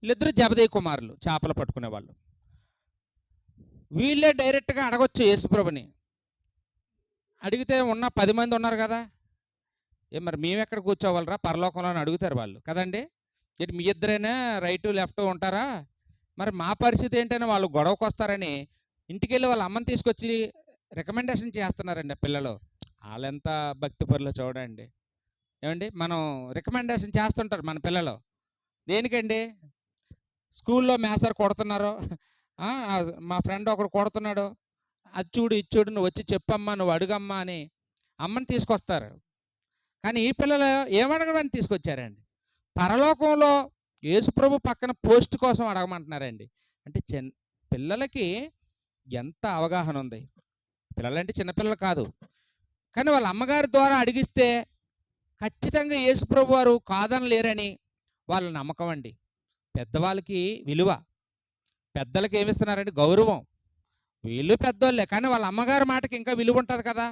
వీళ్ళిద్దరు జబదేయి కుమారులు, చేపలు పట్టుకునే వాళ్ళు. వీళ్ళే డైరెక్ట్గా అడగొచ్చు యేసుప్రభుని. అడిగితే ఉన్న 10 మంది ఉన్నారు కదా, మరి మేము ఎక్కడ కూర్చోవాలరా పరలోకంలో అని అడుగుతారు వాళ్ళు కదండి. ఇటు మీ ఇద్దరైనా రైటు లెఫ్ట్ ఉంటారా, మరి మా పరిస్థితి ఏంటని వాళ్ళు గొడవకు వస్తారని ఇంటికి వెళ్ళి వాళ్ళ అమ్మని తీసుకొచ్చి రికమెండేషన్ చేస్తున్నారండి ఆ పిల్లలు. వాళ్ళెంత భక్తి పరులో చూడండి. ఏమండి, మనం రికమెండేషన్ చేస్తుంటారు మన పిల్లలు. దేనికండి? స్కూల్లో మేసారు కొడుతున్నారు, మా ఫ్రెండ్ ఒకడు కొడుతున్నాడు, అది చూడు ఇది చూడు, నువ్వు వచ్చి చెప్పమ్మా, నువ్వు అడుగమ్మా అని అమ్మని తీసుకొస్తారు. కానీ ఈ పిల్లలు ఏమడగడానికి తీసుకొచ్చారండి? పరలోకంలో యేసుప్రభు పక్కన పోస్ట్ కోసం అడగమంటున్నారండి. అంటే పిల్లలకి ఎంత అవగాహన ఉంది. పిల్లలంటే చిన్నపిల్లలు కాదు, కానీ వాళ్ళ అమ్మగారి ద్వారా అడిగిస్తే ఖచ్చితంగా యేసుప్రభు వారు కాదనలేరని వాళ్ళ నమ్మకం అండి. పెద్దవాళ్ళకి విలువ, పెద్దలకి ఏమిస్తున్నారండి? గౌరవం. వీళ్ళు పెద్దోళ్ళే, కానీ వాళ్ళ అమ్మగారి మాటకి ఇంకా విలువ ఉంటుంది కదా.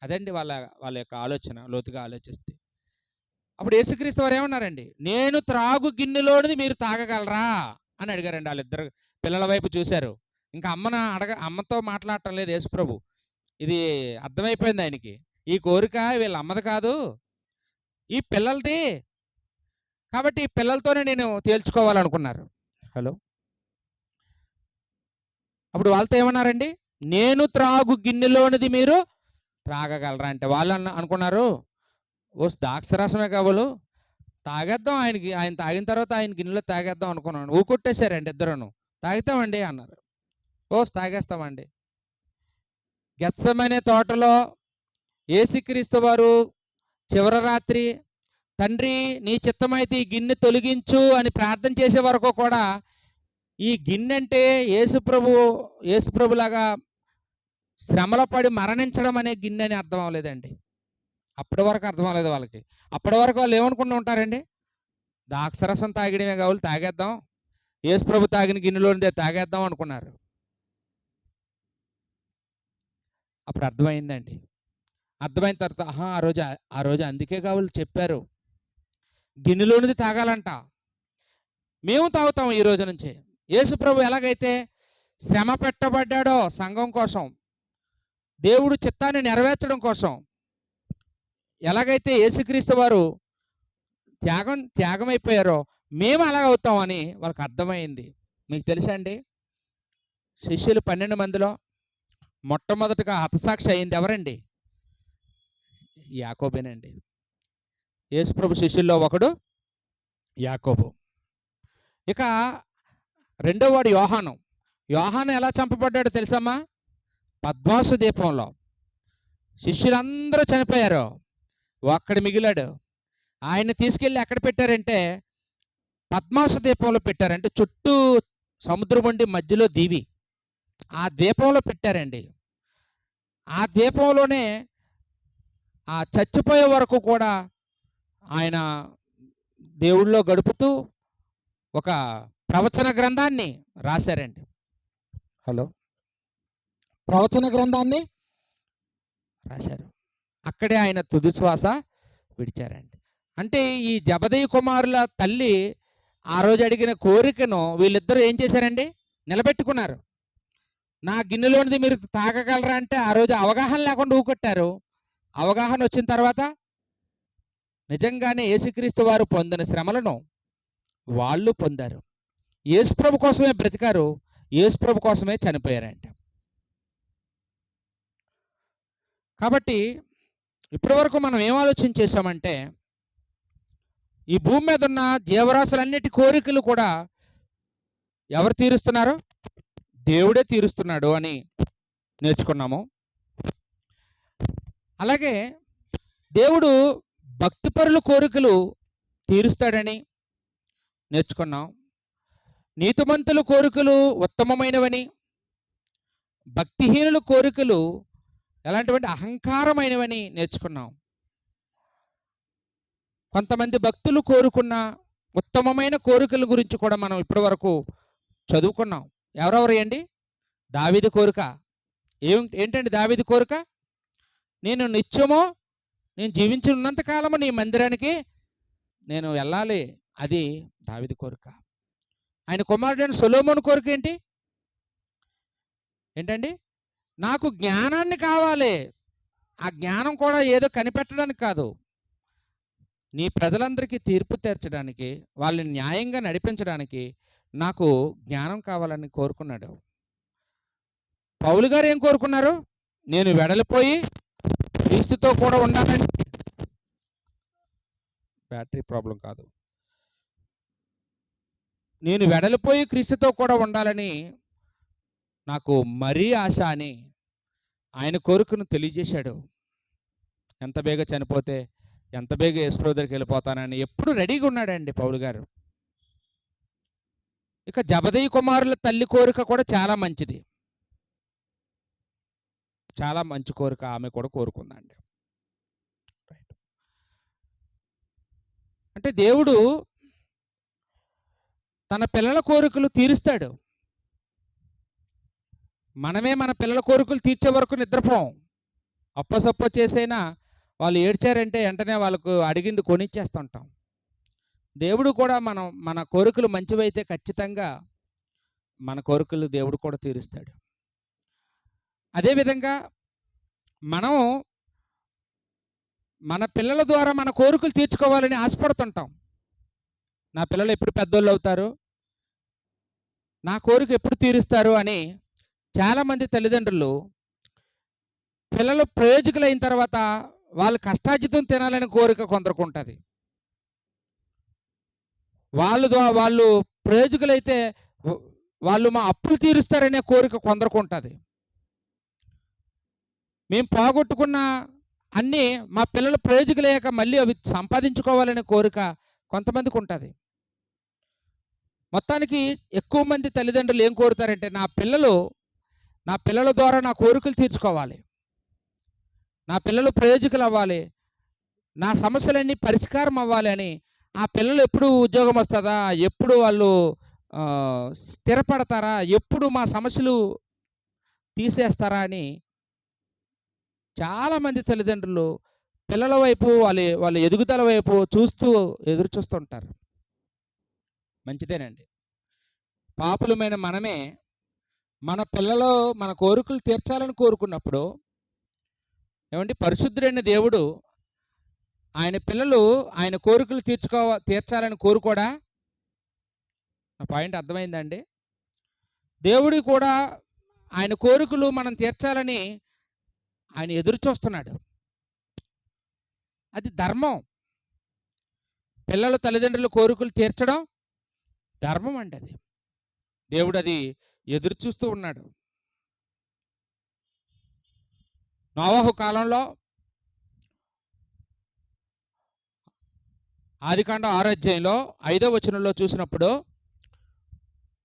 అదండి వాళ్ళ యొక్క ఆలోచన, లోతుగా ఆలోచిస్తే. అప్పుడు యేసుక్రీస్తు వారు ఏమన్నారండి? నేను త్రాగు గిన్నెలోనిది మీరు తాగగలరా అని అడిగారండి. వాళ్ళిద్దరు పిల్లల వైపు చూశారు. ఇంకా అమ్మతో మాట్లాడటం లేదు యేసుప్రభు. ఇది అర్థమైపోయింది ఆయనకి, ఈ కోరిక వీళ్ళ అమ్మది కాదు, ఈ పిల్లలది. కాబట్టి ఈ పిల్లలతోనే నేను తేల్చుకోవాలనుకున్నారు. హలో, అప్పుడు వాళ్ళతో ఏమన్నారండి? నేను త్రాగు గిన్నెలోనిది మీరు త్రాగగలరా అంటే వాళ్ళు అనుకున్నారు, ఓ ద్రాక్షరసమే కావాలు, తాగేద్దాం, ఆయన తాగిన తర్వాత ఆయన గిన్నెలో తాగేద్దాం అనుకున్నాను. ఊకొట్టేశారండి ఇద్దరును. తాగుతామండి అన్నారు. తాగేస్తామండి. గెత్సెమనే తోటలో యేసుక్రీస్తు వారు చివరి రాత్రి, తండ్రి నీ చిత్తమైతే ఈ గిన్నె తొలగించు అని ప్రార్థన చేసే వరకు కూడా ఈ గిన్నె అంటే యేసుప్రభులాగా శ్రమలో పడి మరణించడం అనే గిన్నె అని అర్థం అవ్వలేదండి. అప్పటి వరకు అర్థం అవ్వలేదు వాళ్ళకి. అప్పటి వరకు వాళ్ళు ఏమనుకుంటూ ఉంటారండి? ద్రాక్షరసం తాగడమే కావాలి, తాగేద్దాం, యేసుప్రభు తాగిన గిన్నెలోనిదే తాగేద్దాం అనుకున్నారు. అప్పుడు అర్థమైందండి. అర్థమైన తర్వాత ఆ రోజు అందుకే కావాలి చెప్పారు, గిన్నెలోనిది తాగాలంట. మేము తాగుతాం ఈ రోజు నుంచి. యేసుప్రభు ఎలాగైతే శ్రమ పెట్టబడ్డాడో సంఘం కోసం, దేవుడు చిత్తాన్ని నెరవేర్చడం కోసం, ఎలాగైతే యేసుక్రీస్తు వారు త్యాగమైపోయారో మేము అలా అవుతామని వాళ్ళకి అర్థమైంది. మీకు తెలుసా అండి, శిష్యులు 12 మందిలో మొట్టమొదటిగా హతసాక్షి అయింది ఎవరండి? యాకోబేనండి. యేసుప్రభు శిష్యుల్లో ఒకడు యాకోబు. ఇక రెండో వాడు యోహాను. యోహాను ఎలా చంపబడ్డాడో తెలుసమ్మా? పద్మాసు దీపంలో. శిష్యులందరూ చనిపోయారు, ఒక్కడు మిగిలాడు. ఆయన తీసుకెళ్ళి ఎక్కడ పెట్టారంటే పద్మాసు దీపంలో పెట్టారు. అంటే చుట్టూ సముద్రం ఉండి మధ్యలో దీవి, ఆ దీపంలో పెట్టారండి. ఆ దీపంలోనే ఆ చచ్చిపోయే వరకు కూడా ఆయన దేవుళ్ళో గడుపుతూ ఒక ప్రవచన గ్రంథాన్ని రాశారండి. హలో, ప్రవచన గ్రంథాన్ని రాశారు. అక్కడే ఆయన తుది శ్వాస విడిచారండి. అంటే ఈ జబదయి కుమారుల తల్లి ఆ రోజు అడిగిన కోరికను వీళ్ళిద్దరూ ఏం చేశారండి? నిలబెట్టుకున్నారు. నా గిన్నెలోనిది మీరు తాగగలరా అంటే ఆ రోజు అవగాహన లేకుండా ఊకొట్టారు. అవగాహన వచ్చిన తర్వాత నిజంగానే యేసుక్రీస్తు వారు పొందిన శ్రమలను వాళ్ళు పొందారు. యేసుప్రభు కోసమే బ్రతికారు, యేసుప్రభు కోసమే చనిపోయారంట. కాబట్టి ఇప్పటి వరకు మనం ఏం ఆలోచన చేశామంటే, ఈ భూమి మీద ఉన్న జీవరాశులన్నిటి కోరికలు కూడా ఎవరు తీరుస్తున్నారు? దేవుడే తీరుస్తున్నాడు అని నేర్చుకున్నాము. అలాగే దేవుడు భక్తిపరుల కోరికలు తీరుస్తాడని నేర్చుకున్నాం. నీతిమంతుల కోరికలు ఉత్తమమైనవని, భక్తిహీనుల కోరికలు ఎలాంటివంటే అహంకారమైనవని నేర్చుకున్నాం. కొంతమంది భక్తులు కోరుకున్న ఉత్తమమైన కోరికల గురించి కూడా మనం ఇప్పటి వరకు చదువుకున్నాం. ఎవరెవరు అండి? దావీదు కోరిక ఏంటండి? దావీదు కోరిక, నేను నిత్యమో నేను జీవించి ఉన్నంత కాలము నీ మందిరానికి నేను వెళ్ళాలి. అది దావీదు కోరిక. ఆయన కుమారుడైన సొలొమోను కోరిక ఏంటండి? నాకు జ్ఞానాన్ని కావాలి. ఆ జ్ఞానం కూడా ఏదో కనిపెట్టడానికి కాదు, నీ ప్రజలందరికీ తీర్పు తీర్చడానికి, వాళ్ళని న్యాయంగా నడిపించడానికి నాకు జ్ఞానం కావాలని కోరుకున్నాడు. పౌలు గారు ఏం కోరుకున్నారు? నేను వెడలిపోయి క్రీస్తుతో కూడా ఉండాలని. బ్యాటరీ ప్రాబ్లం కాదు. నేను వెడలిపోయి క్రీస్తుతో కూడా ఉండాలని నాకు మరీ ఆశ అని ఆయన కోరికను తెలియజేశాడు. ఎంత బేగా చనిపోతే ఎంత బేగా యేసుప్రభు దగ్గరికి వెళ్ళిపోతానని ఎప్పుడు రెడీగా ఉన్నాడండి పౌలు గారు. ఇక జబదయి కుమారుల తల్లి కోరిక కూడా చాలా మంచిది, చాలా మంచి కోరిక. ఆమె కూడా కోరుకుందండి. అంటే దేవుడు తన పిల్లల కోరికలు తీరుస్తాడు. మనమే మన పిల్లల కోరికలు తీర్చే వరకు నిద్రపోం. అప్పసప్ప చేసైనా వాళ్ళు ఏడ్చారంటే వెంటనే వాళ్ళకు అడిగింది కొనిచ్చేస్తుంటాం. దేవుడు కూడా మన కోరికలు మంచివైతే ఖచ్చితంగా మన కోరికలు దేవుడు కూడా తీరుస్తాడు. అదేవిధంగా మనం మన పిల్లల ద్వారా మన కోరికలు తీర్చుకోవాలని ఆశపడుతుంటాం. నా పిల్లలు ఎప్పుడు పెద్దోళ్ళు అవుతారు, నా కోరిక ఎప్పుడు తీరుస్తారు అని చాలామంది తల్లిదండ్రులు పిల్లలు ప్రయోజకులైన తర్వాత వాళ్ళు కష్టార్జితం తినాలని కోరిక కొందరికి ఉంటుంది. వాళ్ళు ప్రయోజకులైతే వాళ్ళు మా అప్పులు తీరుస్తారనే కోరిక కొందరికి ఉంటుంది. మేము పోగొట్టుకున్న అన్నీ మా పిల్లలు ప్రయోజకులయ్యాక మళ్ళీ అవి సంపాదించుకోవాలనే కోరిక కొంతమందికి ఉంటుంది. మొత్తానికి ఎక్కువ మంది తల్లిదండ్రులు ఏం కోరుతారంటే నా పిల్లల ద్వారా నా కోరికలు తీర్చుకోవాలి, నా పిల్లలు ప్రయోజకులు అవ్వాలి, నా సమస్యలన్నీ పరిష్కారం అవ్వాలి అని. ఆ పిల్లలు ఎప్పుడు ఉద్యోగం వస్తుందా, ఎప్పుడు వాళ్ళు స్థిరపడతారా, ఎప్పుడు మా సమస్యలు తీసేస్తారా అని చాలామంది తల్లిదండ్రులు పిల్లల వైపు వాళ్ళ ఎదుగుదల వైపు ఎదురు చూస్తుంటారు. మంచిదేనండి. పాపులమైన మనమే మన పిల్లలు మన కోరికలు తీర్చాలని కోరుకున్నప్పుడు ఏమండి, పరిశుద్ధుడైన దేవుడు ఆయన పిల్లలు ఆయన కోరికలు తీర్చాలని కోరుకోడా? నా పాయింట్ అర్థమైందండి? దేవుడి కూడా ఆయన కోరికలు మనం తీర్చాలని ఆయన ఎదురు చూస్తున్నాడు. అది ధర్మం. పిల్లల తల్లిదండ్రుల కోరికలు తీర్చడం ధర్మం అండి. అది దేవుడు అది ఎదురు చూస్తూ ఉన్నాడు. నోవహు కాలంలో ఆదికాండం 6వ అధ్యాయంలో 5వ వచనంలో చూసినప్పుడు,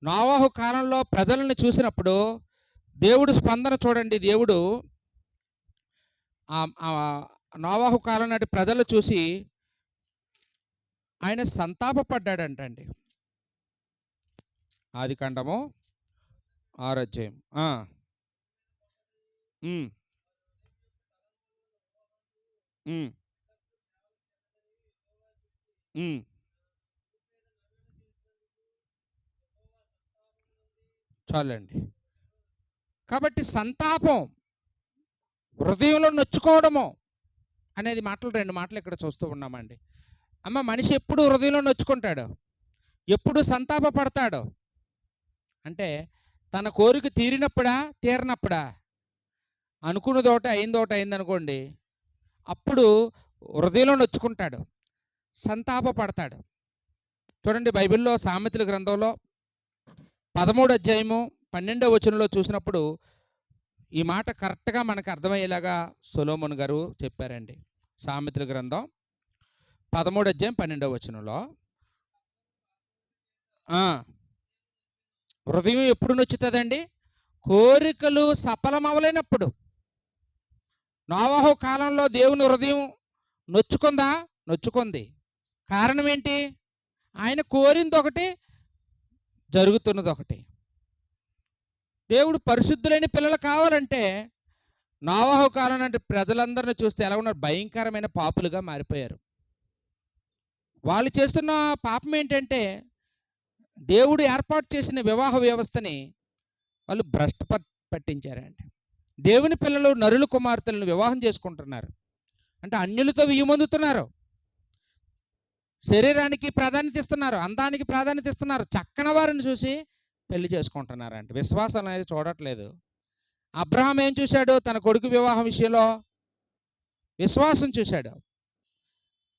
నోవహు కాలంలో ప్రజలను చూసినప్పుడు దేవుడు స్పందన చూడండి. దేవుడు నోవహు కాలం నాటి ప్రజలు చూసి ఆయన సంతాపపడ్డాడంటండి. ఆదికాండము 6వ అధ్యాయం. చాలండి. కాబట్టి సంతాపం, హృదయంలో నొచ్చుకోవడము అనేది మాటలు, 2 మాటలు ఇక్కడ చూస్తూ ఉన్నామండి. అమ్మ, మనిషి ఎప్పుడు హృదయంలో నొచ్చుకుంటాడు, ఎప్పుడు సంతాపపడతాడు అంటే తన కోరిక తీరినప్పుడా తీరినప్పుడా? అనుకున్నదోట అయిందోట అయిందనుకోండి, అప్పుడు హృదయంలో నొచ్చుకుంటాడు, సంతాపపడతాడు. చూడండి, బైబిల్లో సామెతల గ్రంథంలో 13వ అధ్యాయము 12వ వచనంలో చూసినప్పుడు ఈ మాట కరెక్ట్గా మనకు అర్థమయ్యేలాగా సొలొమోను గారు చెప్పారండి. సామెతల గ్రంథం 13వ అధ్యాయం 12వ వచనంలో, హృదయం ఎప్పుడు నొచ్చుతుందండి? కోరికలు సఫలమవలేనప్పుడు. నోవహు కాలంలో దేవుని హృదయం నొచ్చుకుందా? నొచ్చుకుంది. కారణం ఏంటి? ఆయన కోరింది ఒకటి, జరుగుతున్నది ఒకటి. దేవుడు పరిశుద్ధులైన పిల్లలు కావాలంటే నోవహు కాలం అంటే ప్రజలందరిని చూస్తే ఎలా ఉన్నారు? భయంకరమైన పాపులుగా మారిపోయారు. వాళ్ళు చేస్తున్న పాపం ఏంటంటే దేవుడు ఏర్పాటు చేసిన వివాహ వ్యవస్థని వాళ్ళు భ్రష్టు పట్టించారండి. దేవుని పిల్లలు నరుల కుమార్తెలను వివాహం చేసుకుంటున్నారు అంటే అన్యులతో వియ్యమొందుతున్నారు. శరీరానికి ప్రాధాన్యత ఇస్తున్నారు, అందానికి ప్రాధాన్యత ఇస్తున్నారు, చక్కని వారిని చూసి పెళ్లి చేసుకుంటున్నారంట. విశ్వాసం అనేది చూడట్లేదు. అబ్రహాం ఏం చూశాడు? తన కొడుకు వివాహం విషయంలో విశ్వాసం చూశాడు.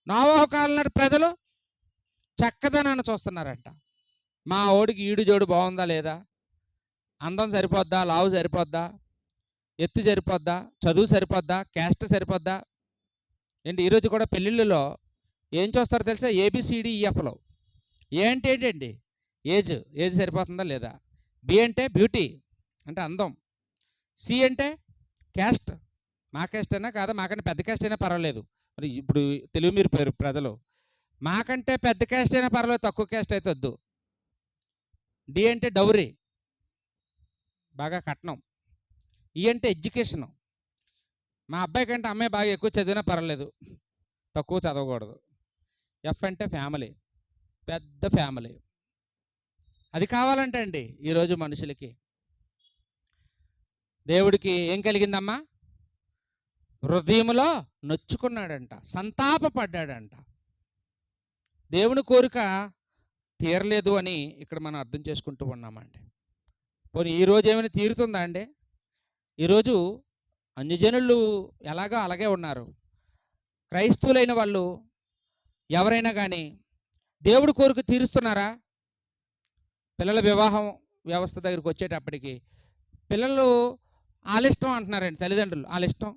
నోవహు కాలం నాటి ప్రజలు చక్కదనాన్ని చూస్తున్నారంట. మా ఓడికి ఈడు జోడు బాగుందా లేదా, అందం సరిపోద్దా, లావు సరిపోద్దా, ఎత్తు సరిపోద్దా, చదువు సరిపోద్దా, క్యాస్ట్ సరిపోద్దా ఏంటి? ఈరోజు కూడా పెళ్ళిళ్ళలో ఏం చూస్తారో తెలుసా? ABCDEFలో. ఏ అంటే ఏంటండి? ఏజ్ సరిపోతుందా లేదా. బి అంటే బ్యూటీ అంటే అందం. సి అంటే క్యాస్ట్, మా క్యాస్ట్ అయినా కాదా, మాకంటే పెద్ద క్యాస్ట్ అయినా పర్వాలేదు. మరి ఇప్పుడు తెలుగు మీరు ప్రజలు, మాకంటే పెద్ద క్యాస్ట్ అయినా పర్వాలేదు, తక్కువ క్యాస్ట్ అయితే వద్దు. డి అంటే డౌరీ, బాగా కట్నం. ఈ అంటే ఎడ్యుకేషను, మా అబ్బాయి కంటే అమ్మాయి బాగా ఎక్కువ చదివినా పర్వాలేదు, తక్కువ చదవకూడదు. ఎఫ్ అంటే ఫ్యామిలీ, పెద్ద ఫ్యామిలీ. అది కావాలంటే అండి ఈరోజు మనుషులకి. దేవుడికి ఏం కలిగిందమ్మా? హృదయంలో నొచ్చుకున్నాడంట, సంతాపపడ్డాడంట. దేవుని కోరిక తీరలేదు అని ఇక్కడ మనం అర్థం చేసుకుంటూ ఉన్నామండి. పోనీ ఈరోజు ఏమైనా తీరుతుందా అండి? ఈరోజు అన్యజనులు ఎలాగో అలాగే ఉన్నారు. క్రైస్తవులైన వాళ్ళు ఎవరైనా కానీ దేవుడి కోరిక తీరుస్తున్నారా? పిల్లల వివాహం వ్యవస్థ దగ్గరికి వచ్చేటప్పటికి పిల్లలు వాళ్ళిష్టం అంటున్నారండి. తల్లిదండ్రులు వాళ్ళిష్టం.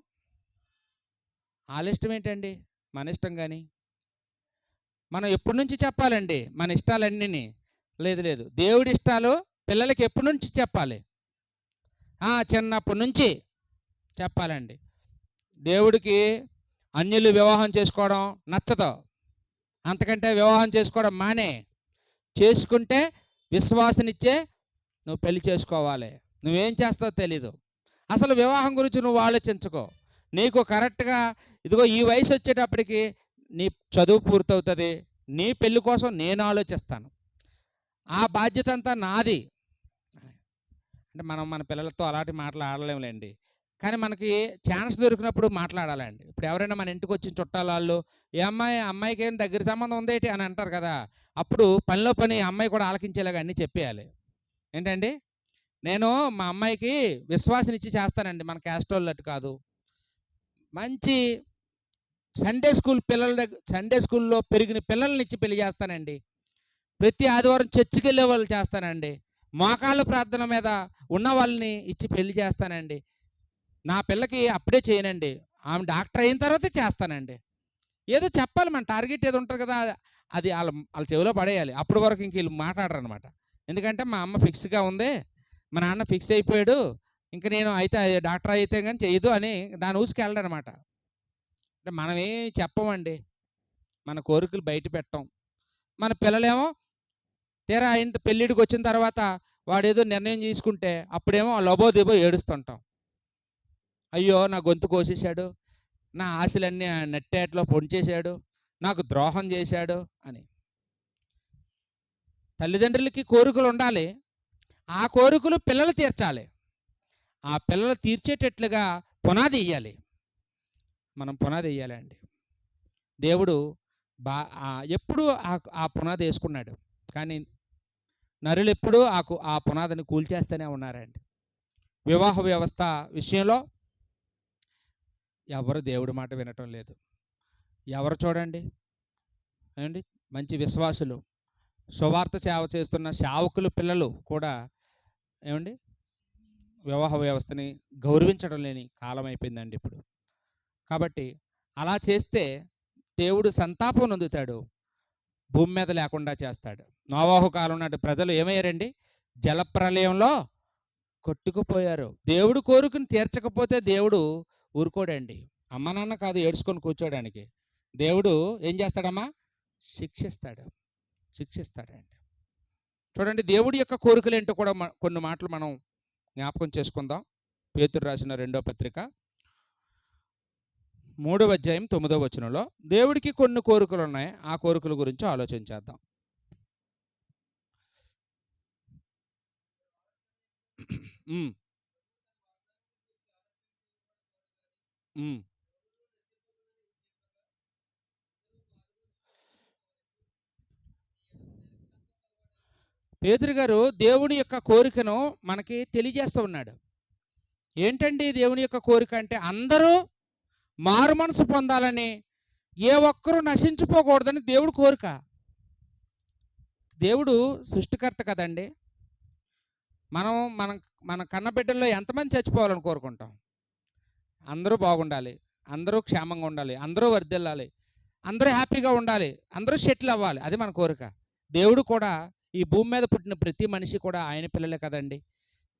వాళ్ళిష్టం ఏంటండి? మన ఇష్టం. కానీ మనం ఎప్పటి నుంచి చెప్పాలండి మన ఇష్టాలన్నీ? లేదు, దేవుడి ఇష్టాలు పిల్లలకి ఎప్పటి నుంచి చెప్పాలి? చిన్నప్పటి నుంచి చెప్పాలండి. దేవుడికి అన్యులు వివాహం చేసుకోవడం నచ్చదు, అంతకంటే వివాహం చేసుకోవడం మానే. చేసుకుంటే విశ్వాసనిచ్చే నువ్వు పెళ్లి చేసుకోవాలి. నువ్వేం చేస్తావో తెలీదు. అసలు వివాహం గురించి నువ్వు ఆలోచించుకో. నీకు కరెక్ట్గా ఇదిగో ఈ వయసు వచ్చేటప్పటికి నీ చదువు పూర్తవుతుంది, నీ పెళ్లి కోసం నేను ఆలోచిస్తాను, ఆ బాధ్యత అంతా నాది. అంటే మనం మన పిల్లలతో అలాంటి మాటలు ఆడలేములేండి. కానీ మనకి ఛాన్స్ దొరికినప్పుడు మాట్లాడాలండి. ఇప్పుడు ఎవరైనా మన ఇంటికి వచ్చిన చుట్టాల వాళ్ళు, ఏ అమ్మాయి అమ్మాయికి ఏం దగ్గర సంబంధం ఉందేటి అని అంటారు కదా. అప్పుడు పనిలో పని అమ్మాయి కూడా ఆలకించేలాగా అన్నీ చెప్పేయాలి. ఏంటండి, నేను మా అమ్మాయికి విశ్వాసనిచ్చి చేస్తానండి, మన క్యాస్ట్ వాళ్ళట్టు కాదు. మంచి సండే స్కూల్లో పెరిగిన పిల్లల్ని ఇచ్చి పెళ్లి చేస్తానండి. ప్రతి ఆదివారం చర్చికి వెళ్ళే వాళ్ళు చేస్తానండి. మోకాళ్ళ ప్రార్థన మీద ఉన్న వాళ్ళని ఇచ్చి పెళ్లి చేస్తానండి. నా పిల్లకి అప్పుడే చేయనండి, ఆమె డాక్టర్ అయిన తర్వాతే చేస్తానండి. ఏదో చెప్పాలి, మన టార్గెట్ ఏదో ఉంటుంది కదా, అది వాళ్ళ చెవిలో పడేయాలి. అప్పటి వరకు ఇంక వీళ్ళు మాట్లాడరు అనమాట. ఎందుకంటే మా అమ్మ ఫిక్స్గా ఉంది, మా నాన్న ఫిక్స్ అయిపోయాడు, ఇంక నేను అయితే డాక్టర్ అయితే కానీ చేయదు అని దాని ఊసుకెళ్ళడు అనమాట. అంటే మనమేం చెప్పమండి, మన కోరికలు బయట పెట్టం. మన పిల్లలేమో తీరా ఇంత పెళ్ళిడికి వచ్చిన తర్వాత వాడేదో నిర్ణయం తీసుకుంటే అప్పుడేమో లబోదిబో ఏడుస్తుంటాం. అయ్యో నా గొంతు కోసేశాడు, నా ఆశలన్నీ నెట్టేట్లో పొంచేశాడు, నాకు ద్రోహం చేశాడు అని. తల్లిదండ్రులకి కోరికలు ఉండాలి, ఆ కోరికలు పిల్లలు తీర్చాలి. ఆ పిల్లలు తీర్చేటట్లుగా పునాది వేయాలి. మనం పునాది వేయాలండి. దేవుడు ఎప్పుడు ఆ పునాది వేసుకున్నాడు, కానీ నరులు ఎప్పుడూ ఆ పునాదిని కూల్చేస్తూనే ఉన్నారండి. వివాహ వ్యవస్థ విషయంలో ఎవరు దేవుడి మాట వినటం లేదు. ఎవరు చూడండి ఏమండి, మంచి విశ్వాసులు, సువార్త సేవ చేస్తున్న సేవకులు పిల్లలు కూడా ఏమండి వివాహ వ్యవస్థని గౌరవించడం లేని కాలం అయిపోయిందండి ఇప్పుడు. కాబట్టి అలా చేస్తే దేవుడు సంతాపం నొందుతాడు, భూమి మీద లేకుండా చేస్తాడు. నోవాహు కాలం నాటి ప్రజలు ఏమయ్యారండి, జలప్రలయంలో కొట్టుకుపోయారు. దేవుడు కోరుకుని తీర్చకపోతే దేవుడు ఊరుకోడండి. అమ్మ నాన్న కాదు ఏడ్చుకొని కూర్చోడానికి, దేవుడు ఏం చేస్తాడమ్మా, శిక్షిస్తాడండి. చూడండి, దేవుడి యొక్క కోరికలు ఏంటో కూడా కొన్ని మాటలు మనం జ్ఞాపకం చేసుకుందాం. పేతురు రాసిన 2వ పత్రిక 3వ అధ్యాయం 9వ వచనంలో దేవుడికి కొన్ని కోరికలు ఉన్నాయి, ఆ కోరికల గురించి ఆలోచించేద్దాం. పేతురు గారు దేవుని యొక్క కోరికను మనకి తెలియజేస్తూ ఉన్నాడు. ఏంటండి దేవుని యొక్క కోరిక అంటే, అందరూ మారు మనసు పొందాలని, ఏ ఒక్కరూ నశించిపోకూడదని దేవుడు కోరిక. దేవుడు సృష్టికర్త కదండి. మనం మనం మన కన్నబిడ్డల్లో ఎంతమంది చచ్చిపోవాలని కోరుకుంటాం? అందరూ బాగుండాలి, అందరూ క్షేమంగా ఉండాలి, అందరూ వర్ధిల్లాలి, అందరూ హ్యాపీగా ఉండాలి, అందరూ సెటిల్ అవ్వాలి, అది మన కోరిక. దేవుడు కూడా ఈ భూమి మీద పుట్టిన ప్రతి మనిషి కూడా ఆయన పిల్లలే కదండి,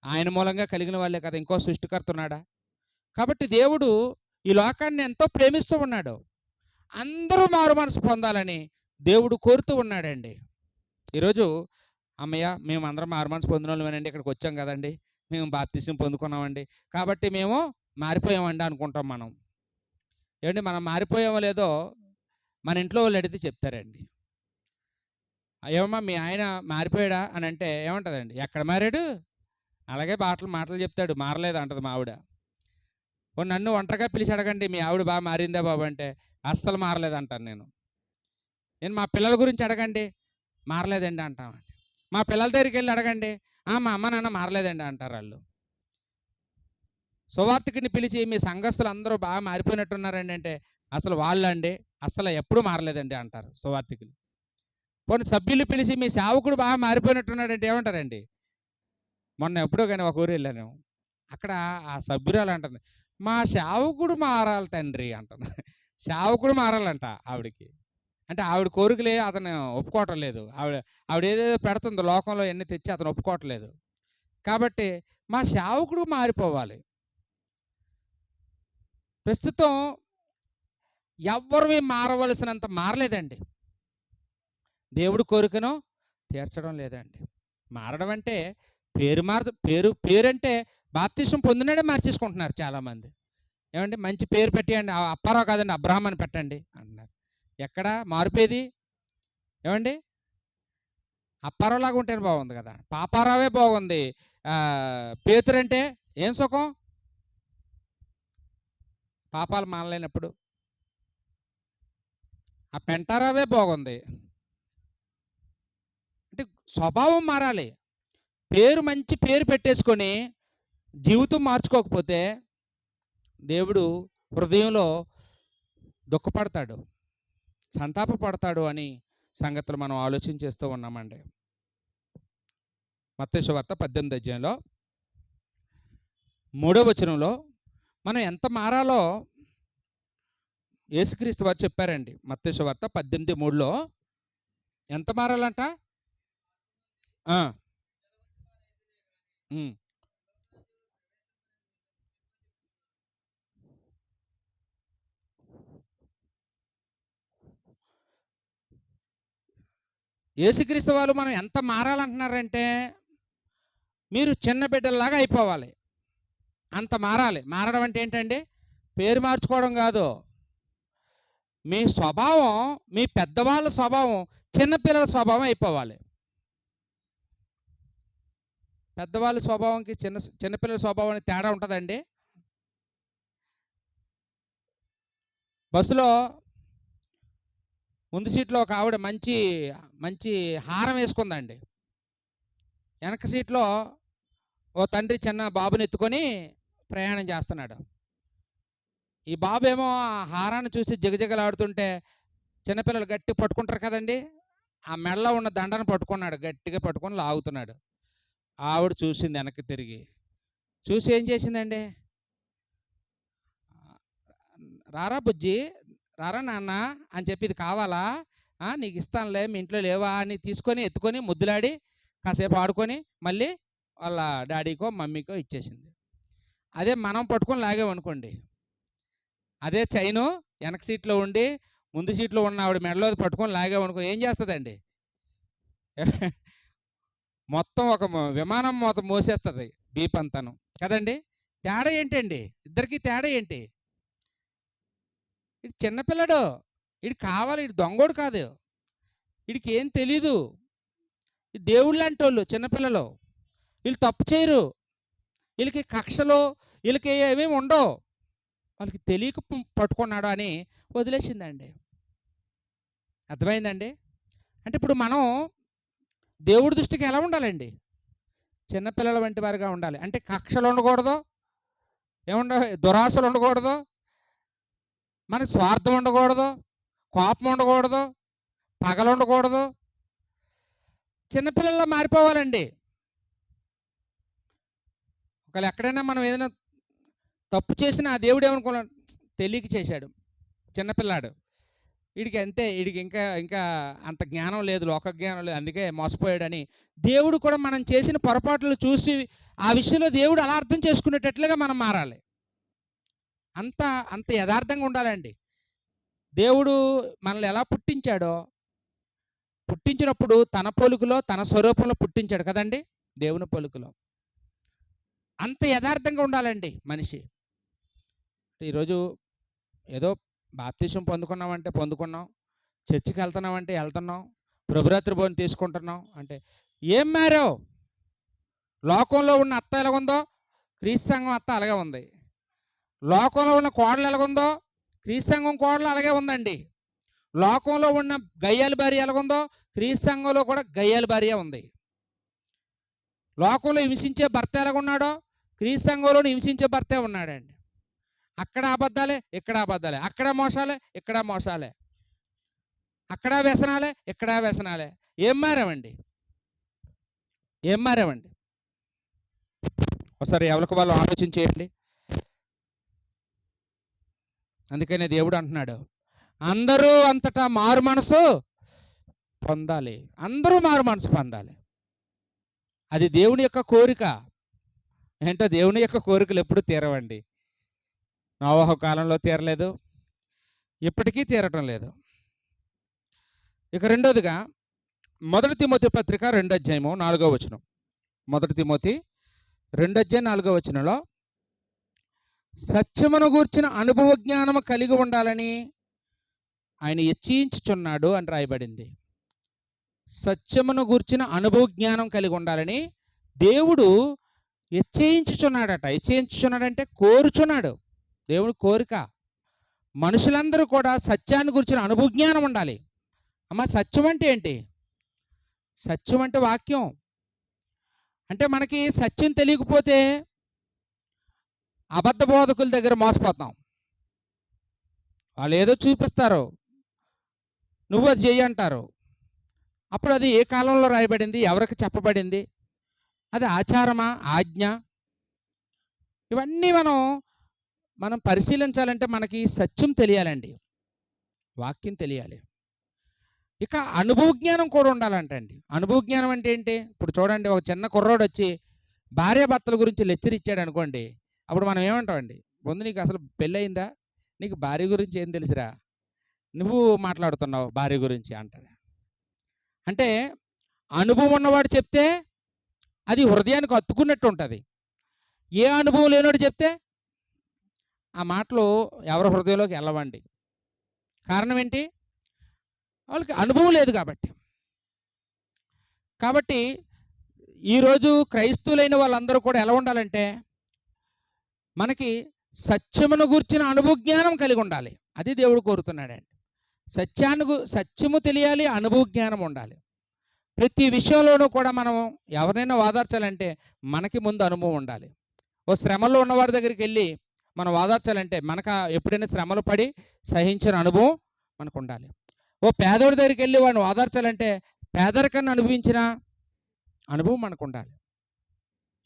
ఆయన మూలంగా కలిగిన వాళ్ళే కదా, ఇంకో సృష్టికర్త ఉన్నాడా? కాబట్టి దేవుడు ఈ లోకాన్ని ఎంతో ప్రేమిస్తూ ఉన్నాడు, అందరూ మారు మనసు పొందాలని దేవుడు కోరుతూ ఉన్నాడండి. ఈరోజు అమ్మయ్య మేము అందరం మారు మనసు పొందిన వాళ్ళమేనండి, ఇక్కడికి వచ్చాం కదండి, మేము బాప్తిసం పొందుకున్నామండి, కాబట్టి మేము మారిపోయామండి అనుకుంటాం మనం. ఏమండి, మనం మారిపోయామో లేదో మన ఇంట్లో వాళ్ళు అడిగితే చెప్తారండి. ఏమమ్మా మీ ఆయన మారిపోయాడా అని అంటే ఏమంటుందండి, ఎక్కడ మారాడు, అలాగే మాటలు చెప్తాడు, మారలేదు అంటది మా ఆవిడ. నన్ను ఒంటరిగా పిలిచి అడగండి, మీ ఆవిడ బాగా మారిందా బాబు అంటే అస్సలు మారలేదు అంటాను నేను మా పిల్లల గురించి అడగండి, మారలేదండి అంటామండి. మా పిల్లల దగ్గరికి వెళ్ళి అడగండి, మా అమ్మ నాన్న మారలేదండి అంటారు వాళ్ళు. సువార్తికుని పిలిచి మీ సంఘస్థులు అందరూ బాగా మారిపోయినట్టున్నారండి అంటే అసలు వాళ్ళండి అసలు ఎప్పుడు మారలేదండి అంటారు సువార్తికులు. కొన్ని సభ్యులు పిలిచి మీ సేవకుడు బాగా మారిపోయినట్టున్నాడంటే ఏమంటారండి? మొన్న ఎప్పుడో కానీ ఒక ఊరు వెళ్ళాను, అక్కడ ఆ సభ్యురాలు అంటుంది, మా సేవకుడు మారాలి తండ్రి అంటుంది. సేవకుడు మారాలంట ఆవిడకి. అంటే ఆవిడ కోరికలే అతను ఒప్పుకోవటం లేదు. ఆవిడ ఏదేదో పెడుతుందో లోకంలో ఎన్ని తెచ్చి అతను ఒప్పుకోవట్లేదు. కాబట్టి మా సేవకుడు మారిపోవాలి. ప్రస్తుతం ఎవ్వరు మారవలసినంత మారలేదండి. దేవుడు కోరికను తీర్చడం లేదండి. మారడం అంటే పేరు అంటే బాప్తిసం పొందినాడే మార్చేసుకుంటున్నారు చాలామంది. ఏమండి, మంచి పేరు పెట్టండి, అప్పారావు కాదండి అబ్రహాం అని పెట్టండి అంటున్నారు. ఎక్కడ మారిపోయేది? ఏమండి, అప్పారావులాగా ఉంటేనే బాగుంది కదా, పాపారావే బాగుంది, పేతురు అంటే ఏం సుఖం? పాపాలు మానలేనప్పుడు. ఆ పెంటారావే బాగుంది. అంటే స్వభావం మారాలి. మంచి పేరు పెట్టేసుకొని జీవితం మార్చుకోకపోతే దేవుడు హృదయంలో దుఃఖపడతాడు, సంతాపపడతాడు అని సంగతులు మనం ఆలోచన చేస్తూ ఉన్నామండి. మత్తయి సువార్త 18వ అధ్యాయంలో 3వ వచనంలో మనం ఎంత మారాలో యేసుక్రీస్తు వారు చెప్పారండి. మత్తయి సువార్త 18:3లో ఎంత మారాలంట? యేసుక్రీస్తు వాళ్ళు మనం ఎంత మారాలంటున్నారంటే, మీరు చిన్న బిడ్డల్లాగా అయిపోవాలి, అంత మారాలి. మారడం అంటే ఏంటండి? పేరు మార్చుకోవడం కాదు. మీ స్వభావం, మీ పెద్దవాళ్ళ స్వభావం చిన్నపిల్లల స్వభావం అయిపోవాలి. పెద్దవాళ్ళ స్వభావంకి చిన్నపిల్లల స్వభావానికి తేడా ఉంటుందండి. బస్సులో ముందు సీట్లో ఒక ఆవిడ మంచి మంచి హారం వేసుకుందండి. వెనక సీట్లో ఓ తండ్రి చిన్న బాబుని ఎత్తుకొని ప్రయాణం చేస్తున్నాడు. ఈ బాబు ఏమో ఆ హారాన్ని చూసి జిగజిగలాడుతుంటే చిన్నపిల్లలు గట్టి పట్టుకుంటారు కదండి, ఆ మెడలో ఉన్న దండను పట్టుకున్నాడు, గట్టిగా పట్టుకొని లాగుతున్నాడు. ఆవిడ చూసింది, వెనక్కి తిరిగి చూసి ఏం చేసిందండి? రారా బుజ్జి, రారా నాన్న అని చెప్పి, ఇది కావాలా, నీకు ఇస్తానులే, మీ ఇంట్లో లేవా అని తీసుకొని ఎత్తుకొని ముద్దులాడి కాసేపు ఆడుకొని మళ్ళీ వాళ్ళ డాడీకో మమ్మీకో ఇచ్చేసింది. అదే మనం పట్టుకొని లాగామనుకోండి, అదే చైను వెనక సీట్లో ఉండి ముందు సీట్లో ఉన్న ఆవిడ మెడలో పట్టుకొని లాగామనుకో, ఏం చేస్తుందండి? మొత్తం ఒక విమానం మొత్తం మోసేస్తుంది బీప్ అంతాను కదండి. తేడా ఏంటండి? ఇద్దరికి తేడా ఏంటి? ఇది చిన్నపిల్లడు, ఇది కావాలి, ఇది దొంగోడు కాదు, వీడికి ఏం తెలీదు. ఇది దేవుళ్ళు లాంటి వాళ్ళు చిన్నపిల్లలు, వీళ్ళు తప్పు చేయరు, వీళ్ళకి కక్షలు వీళ్ళకి ఏమేమి ఉండవు, వాళ్ళకి తెలియక పట్టుకున్నాడు అని వదిలేసిందండి. అర్థమైందండి? అంటే ఇప్పుడు మనం దేవుడి దృష్టికి ఎలా ఉండాలండి? చిన్నపిల్లల వంటి వారిగా ఉండాలి. అంటే కక్షలు ఉండకూడదు, దురాశలు ఉండకూడదు, మనకు స్వార్థం ఉండకూడదు, కోపం ఉండకూడదు, పగలు ఉండకూడదు. చిన్నపిల్లల్లో మారిపోవాలండి. ఒకవేళ ఎక్కడైనా మనం ఏదైనా తప్పు చేసినా ఆ దేవుడు ఏమనుకున్నాడు? తెలియక చేశాడు, చిన్నపిల్లాడు, వీడికి అంతే, వీడికి ఇంకా ఇంకా అంత జ్ఞానం లేదు, లోక జ్ఞానం లేదు, అందుకే మోసపోయాడని దేవుడు కూడా మనం చేసిన పొరపాట్లు చూసి ఆ విషయంలో దేవుడు అలా అర్థం చేసుకునేటట్లుగా మనం మారాలి. అంత అంత యథార్థంగా ఉండాలండి. దేవుడు మనల్ని ఎలా పుట్టించాడో, పుట్టించినప్పుడు తన పోలుకులో తన స్వరూపంలో పుట్టించాడు కదండి, దేవుని పోలుకులో. అంత యథార్థంగా ఉండాలండి మనిషి. ఈరోజు ఏదో బాప్తిసం పొందుకున్నామంటే పొందుకున్నాం, చర్చికి వెళ్తున్నామంటే వెళ్తున్నాం, ప్రభురాత్రి భోజనం తీసుకుంటున్నాం అంటే ఏం మారావు? లోకంలో ఉన్న అత్త ఎలాగుందో క్రీస్తు సంఘం అత్త అలాగే ఉంది, లోకంలో ఉన్న కోడలు ఎలాగుందో క్రీస్తు సంఘం కోడలు అలాగే ఉందండి, లోకంలో ఉన్న గయ్యాల భార్య ఎలాగుందో క్రీస్తు సంఘంలో కూడా గయ్యాల భార్య ఉంది, లోకంలో హింసించే భర్త ఎలాగున్నాడో క్రీస్తు సంఘంలో హింసించే భర్తే ఉన్నాడండి. అక్కడ అబద్ధాలే, ఇక్కడ అబద్ధాలే, అక్కడ మోసాలే, ఇక్కడ మోసాలే, అక్కడ వ్యసనాలే, ఇక్కడ వ్యసనాలే. ఏం మారామండి? ఏం మారామండి? ఒకసారి ఎవరికి వాళ్ళు ఆలోచన చేయండి. అందుకనే దేవుడు అంటున్నాడు, అందరూ అంతటా మారు మనసు పొందాలి. అందరూ మారు మనసు పొందాలి. అది దేవుని యొక్క కోరిక. ఏంటో దేవుని యొక్క కోరికలు ఎప్పుడు తీరవండి. నోవహు కాలంలో తీరలేదు, ఇప్పటికీ తీరటం లేదు. ఇక రెండోదిగా 1 తిమోతి పత్రిక 2వ అధ్యాయము 4వ వచనం. 1 తిమోతి 2వ అధ్యాయం 4వ వచనంలో సత్యమును గూర్చిన అనుభవ జ్ఞానము కలిగి ఉండాలని ఆయన హెచ్చించుచున్నాడు అని రాయబడింది. సత్యమును గూర్చిన అనుభవ జ్ఞానం కలిగి ఉండాలని దేవుడు హెచ్చించుచున్నాడట. హెచ్చించుచున్నాడంటే కోరుచున్నాడు. దేవుడి కోరిక మనుషులందరూ కూడా సత్యాన్ని గురించిన అనుభవజ్ఞానం ఉండాలి. అమ్మ, సత్యం అంటే ఏంటి? సత్యం అంటే వాక్యం. అంటే మనకి సత్యం తెలియకపోతే అబద్ధ బోధకుల దగ్గర మోసపోతాం. వాళ్ళు ఏదో చూపిస్తారు, నువ్వు అది చెయ్యి అంటారు. అప్పుడు అది ఏ కాలంలో రాయబడింది, ఎవరికి చెప్పబడింది, అది ఆచారమా, ఆజ్ఞ? ఇవన్నీ మనం పరిశీలించాలంటే మనకి సత్యం తెలియాలండి, వాక్యం తెలియాలి. ఇక అనుభవ జ్ఞానం కూడా ఉండాలంటండి. అనుభవ జ్ఞానం అంటే ఏంటి? ఇప్పుడు చూడండి, ఒక చిన్న కుర్రోడు వచ్చి భార్యాభర్తల గురించి లెక్చర్ ఇచ్చాడు అనుకోండి, అప్పుడు మనం ఏమంటామండి? ముందు నీకు అసలు పెళ్ళయిందా? నీకు భార్య గురించి ఏం తెలుసురా? నువ్వు మాట్లాడుతున్నావు భార్య గురించి అంటాడు. అంటే అనుభవం ఉన్నవాడు చెప్తే అది హృదయానికి హత్తుకున్నట్టు ఉంటుంది. ఏ అనుభవం లేనివాడు చెప్తే ఆ మాటలు ఎవరి హృదయంలోకి వెళ్ళవండి. కారణం ఏంటి? వాళ్ళకి అనుభవం లేదు కాబట్టి ఈరోజు క్రైస్తవులైన వాళ్ళందరూ కూడా ఎలా ఉండాలంటే, మనకి సత్యమును గూర్చిన అనుభవ జ్ఞానం కలిగి ఉండాలి. అది దేవుడు కోరుతున్నాడండి. సత్యము తెలియాలి, అనుభవ జ్ఞానం ఉండాలి. ప్రతి విషయంలోనూ కూడా మనం ఎవరినైనా ఓదార్చాలంటే మనకి ముందు అనుభవం ఉండాలి. ఓ శ్రమలో ఉన్నవారి దగ్గరికి వెళ్ళి మనం ఓదార్చాలంటే మనకు ఎప్పుడైనా శ్రమలు పడి సహించిన అనుభవం మనకు ఉండాలి. ఓ పేదోడి దగ్గరికి వెళ్ళి వాడిని ఓదార్చాలంటే పేదరికాన్ని అనుభవించిన అనుభవం మనకు ఉండాలి.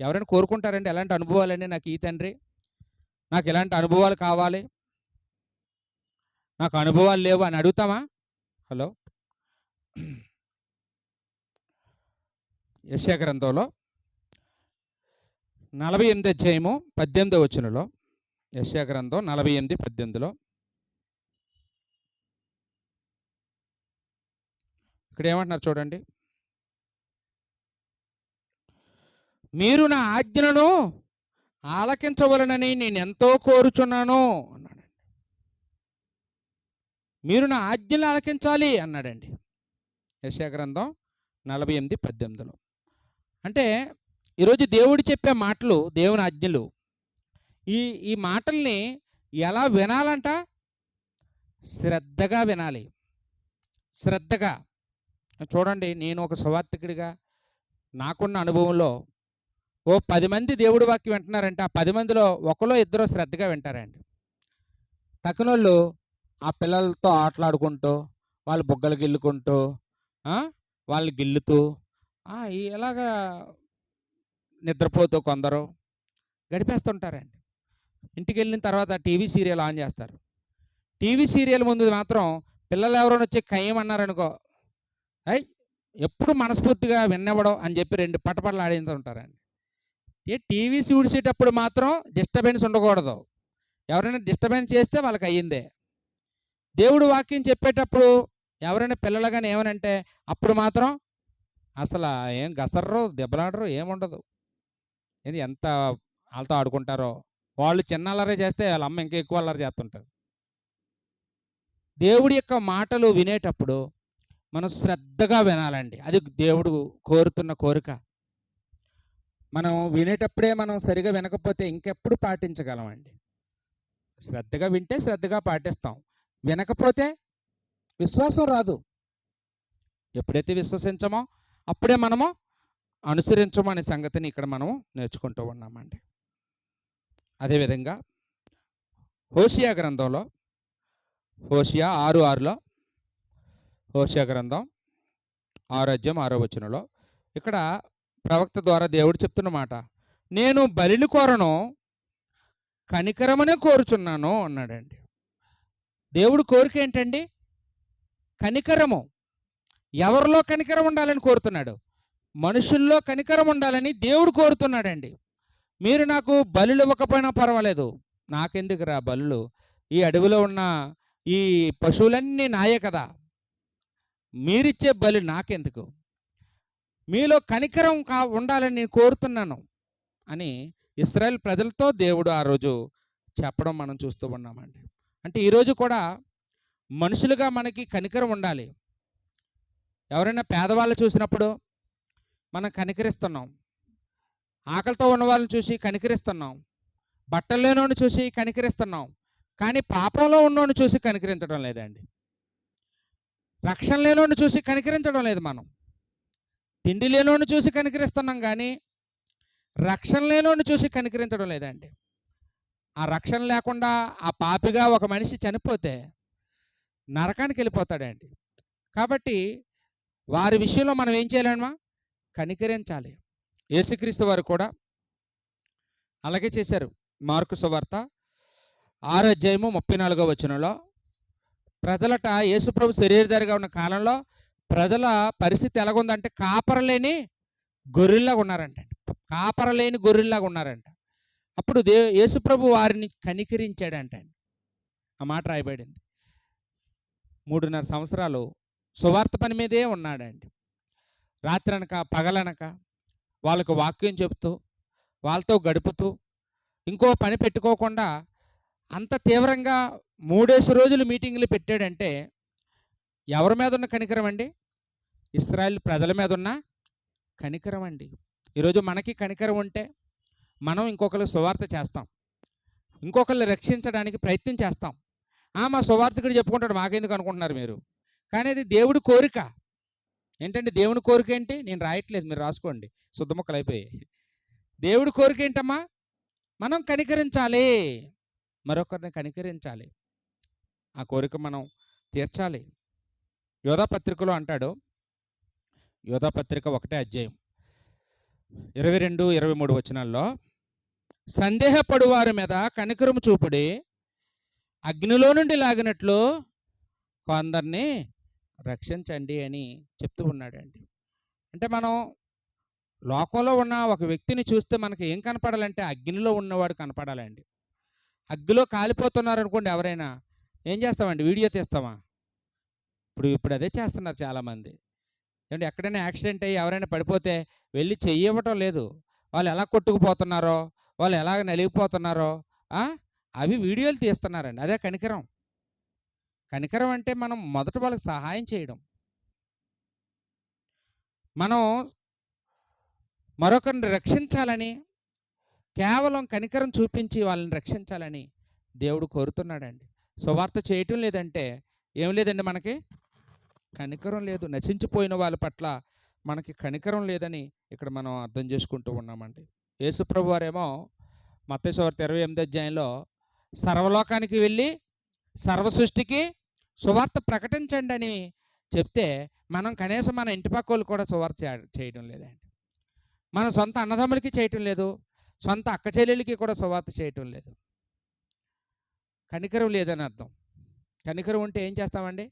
ఎవరైనా కోరుకుంటారండి ఎలాంటి అనుభవాలండి? నాకు ఈ తండ్రి, నాకు ఇలాంటి అనుభవాలు కావాలి, నాకు అనుభవాలు లేవు అని అడుగుతామా? హలో, యెషయా గ్రంథంలో 48 అధ్యాయము 18వ వచనంలో, యెషయా గ్రంథం 48:18లో ఇక్కడ ఏమంటున్నారు చూడండి. మీరు నా ఆజ్ఞలను ఆలకించవలనని నేను ఎంతో కోరుచున్నాను అన్నాడండి. మీరు నా ఆజ్ఞలు ఆలకించాలి అన్నాడండి, యెషయా గ్రంథం 48:18లో. అంటే ఈరోజు దేవుడు చెప్పే మాటలు, దేవుని ఆజ్ఞలు, ఈ మాటల్ని ఎలా వినాలంట? శ్రద్ధగా వినాలి. శ్రద్ధగా చూడండి. నేను ఒక సువార్తికుడిగా నాకున్న అనుభవంలో ఓ 10 మంది దేవుడి వాక్యం వింటున్నారంటే ఆ 10 మందిలో ఒకరో ఇద్దరో శ్రద్ధగా వింటారండి. తక్కనోళ్ళు ఆ పిల్లలతో ఆటలాడుకుంటూ, వాళ్ళు బుగ్గలు గిల్లుకుంటూ, వాళ్ళు గిల్లుతూ, ఇలాగా నిద్రపోతూ కొందరు గడిపేస్తుంటారండి. ఇంటికి వెళ్ళిన తర్వాత టీవీ సీరియల్ ఆన్ చేస్తారు. టీవీ సీరియల్ ముందు మాత్రం పిల్లలు ఎవరైనా వచ్చి ఖయ్యమన్నారనుకో, ఎప్పుడు మనస్ఫూర్తిగా విన్నవడం అని చెప్పి 2 పటపటలు ఆడింతూ ఉంటారండి. టీవీ చూసేటప్పుడు మాత్రం డిస్టర్బెన్స్ ఉండకూడదు. ఎవరైనా డిస్టర్బెన్స్ చేస్తే వాళ్ళకి అయ్యిందే. దేవుడు వాక్యం చెప్పేటప్పుడు ఎవరైనా పిల్లలు కానీ ఏమనంటే అప్పుడు మాత్రం అసలు ఏం గసర్రో, దెబ్బలాడరు, ఏముండదు. ఎంత వాళ్ళతో ఆడుకుంటారో. వాళ్ళు చిన్న అల్లరి చేస్తే వాళ్ళ అమ్మ ఇంకా ఎక్కువ అల్లరి చేస్తుంటారు. దేవుడి యొక్క మాటలు వినేటప్పుడు మనం శ్రద్ధగా వినాలండి. అది దేవుడు కోరుతున్న కోరిక. మనం వినేటప్పుడే మనం సరిగా వినకపోతే ఇంకెప్పుడు పాటించగలమండి? శ్రద్ధగా వింటే శ్రద్ధగా పాటిస్తాం, వినకపోతే విశ్వాసం రాదు. ఎప్పుడైతే విశ్వసించమో అప్పుడే మనము అనుసరించము అనే సంగతిని ఇక్కడ మనము నేర్చుకుంటూ ఉన్నామండి. అదేవిధంగా హోషియా గ్రంథంలో, హోషియా 6:6లో, హోషియా గ్రంథం 6:6 ఇక్కడ ప్రవక్త ద్వారా దేవుడు చెప్తున్న మాట, నేను బలిని కోరను, కనికరమనే కోరుచున్నాను అన్నాడండి. దేవుడు కోరిక ఏంటండి? కనికరము. ఎవరిలో కనికరం ఉండాలని కోరుతున్నాడు? మనుషుల్లో కనికరం ఉండాలని దేవుడు కోరుతున్నాడండి. మీరు నాకు బలులు ఇవ్వకపోయినా పర్వాలేదు, నాకెందుకురా బలులు, ఈ అడవిలో ఉన్న ఈ పశువులన్నీ నాయే కదా, మీరిచ్చే బలి నాకెందుకు, మీలో కనికరం ఉండాలని నేను కోరుతున్నాను అని ఇశ్రాయేల్ ప్రజలతో దేవుడు ఆ రోజు చెప్పడం మనం చూస్తూ ఉన్నామండి. అంటే ఈరోజు కూడా మనుషులుగా మనకి కనికరం ఉండాలి. ఎవరైనా పేదవాళ్ళు చూసినప్పుడు మనం కనికరిస్తున్నాం, ఆకలితో ఉన్న వాళ్ళని చూసి కనికరిస్తున్నాం, బట్టలు లేనోని చూసి కనికరిస్తున్నాం, కానీ పాపంలో ఉన్నోడిని చూసి కనికరించడం లేదండి. రక్షణ లేనోడిని చూసి కనికరించడం లేదు మనం. తిండి లేనోడిని చూసి కనికరిస్తున్నాం కానీ రక్షణ లేనోడిని చూసి కనికరించడం లేదండి. ఆ రక్షణ లేకుండా ఆ పాపిగా ఒక మనిషి చనిపోతే నరకానికి వెళ్ళిపోతాడండి. కాబట్టి వారి విషయంలో మనం ఏం చేయాలమ్మా? కనికరించాలి. యేసుక్రీస్తు వారు కూడా అలాగే చేశారు. మార్కు సువార్త 6:34 ప్రజలట యేసుప్రభు శరీరధారిగా ఉన్న కాలంలో ప్రజల పరిస్థితి ఎలాగుందంటే కాపరలేని గొర్రెల్లాగా ఉన్నారంట. కాపరలేని గొర్రెల్లాగా ఉన్నారంట. అప్పుడు యేసుప్రభు వారిని కనికరించాడంట. ఆ మాట రాయబడింది. 3.5 సంవత్సరాలు సువార్త పని మీదే ఉన్నాడండి. రాత్రనక పగలనక వాళ్ళకు వాక్యం చెబుతూ వాళ్ళతో గడుపుతూ ఇంకో పని పెట్టుకోకుండా అంత తీవ్రంగా 3 రోజులు మీటింగులు పెట్టాడంటే ఎవరి మీద ఉన్న కనికరం అండి? ఇశ్రాయేల్ ప్రజల మీద ఉన్న కనికరం అండి. ఈరోజు మనకి కనికరం ఉంటే మనం ఇంకొకరు సువార్త చేస్తాం, ఇంకొకరిని రక్షించడానికి ప్రయత్నం చేస్తాం. మా సువార్తికుడు చెప్పుకుంటాడు మాకెందుకు అనుకుంటున్నారు మీరు? కానీ అది దేవుడి కోరిక. ఏంటంటే దేవుడి కోరిక ఏంటి? నేను రాయట్లేదు, మీరు రాసుకోండి, శుద్ధముక్కలు అయిపోయాయి. దేవుడి కోరిక ఏంటమ్మా? మనం కనికరించాలి, మరొకరిని కనికరించాలి. ఆ కోరిక మనం తీర్చాలి. యోధాపత్రికలో అంటాడు, యోధాపత్రిక 1:22-23 సందేహపడు వారి మీద కనికరము చూపుడి, అగ్నిలో నుండి లాగినట్లు కొందరిని రక్షించండి అని చెప్తూ ఉన్నాడండి. అంటే మనం లోకంలో ఉన్న ఒక వ్యక్తిని చూస్తే మనకి ఏం కనపడాలంటే అగ్నిలో ఉన్నవాడు కనపడాలండి. అగ్గిలో కాలిపోతున్నారు అనుకోండి, ఎవరైనా ఏం చేస్తామండి? వీడియో తీస్తామా? ఇప్పుడు అదే చేస్తున్నారు చాలామంది. ఏమంటే ఎక్కడైనా యాక్సిడెంట్ అయ్యి ఎవరైనా పడిపోతే వెళ్ళి చెయ్యి ఇవ్వటం లేదు. వాళ్ళు ఎలా కొట్టుకుపోతున్నారో, వాళ్ళు ఎలా నలిగిపోతున్నారో అవి వీడియోలు తీస్తున్నారండి. అదే కనికరం. కనికరం అంటే మనం మొదట వాళ్ళకి సహాయం చేయడం, మనం మరొకరిని రక్షించాలని, కేవలం కనికరం చూపించి వాళ్ళని రక్షించాలని దేవుడు కోరుతున్నాడండి. సువార్త చేయటం లేదంటే ఏం లేదండి, మనకి కనికరం లేదు. నశించిపోయిన వాళ్ళ పట్ల మనకి కనికరం లేదని ఇక్కడ మనం అర్థం చేసుకుంటూ ఉన్నామండి. యేసుప్రభు వారేమో మత్తయి సువార్త 28 సర్వలోకానికి వెళ్ళి సర్వ సృష్టికి సువార్త ప్రకటించండి అని చెప్తే మనం కనీసం మన ఇంటి పక్క వాళ్ళు కూడా సువార్త చేయడం లేదండి. మన సొంత అన్నదమ్ములకి చేయటం లేదు, సొంత అక్క చెల్లెలకి కూడా సువార్త చేయటం లేదు. కనికరం లేదని అర్థం. కనికరం ఉంటే ఏం చేస్తామండి?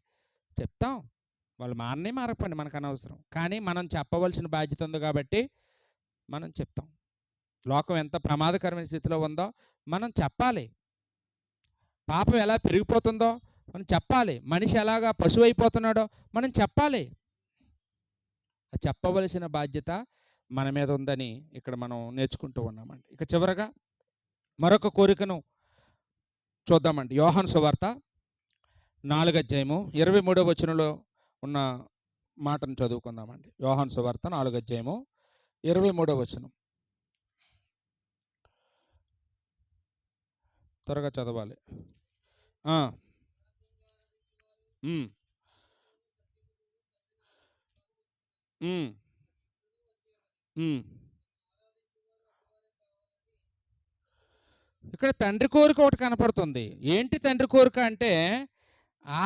చెప్తాం. వాళ్ళు మారకపోండి, మనకు అనవసరం. కానీ మనం చెప్పవలసిన బాధ్యత ఉంది కాబట్టి మనం చెప్తాం. లోకం ఎంత ప్రమాదకరమైన స్థితిలో ఉందో మనం చెప్పాలి. పాపం ఎలా పెరిగిపోతుందో మనం చెప్పాలి. మనిషి ఎలాగా పశువు అయిపోతున్నాడో మనం చెప్పాలి. చెప్పవలసిన బాధ్యత మన మీద ఉందని ఇక్కడ మనం నేర్చుకుంటూ ఉన్నామండి. ఇక చివరగా మరొక కోరికను చూద్దామండి. యోహాను సువార్త 4:23 ఉన్న మాటను చదువుకుందామండి. యోహాను సువార్త 4:23 త్వరగా చదవాలి. ఇక్కడ తండ్రి కోరిక ఒకటి కనపడుతుంది. ఏంటి తండ్రి కోరిక అంటే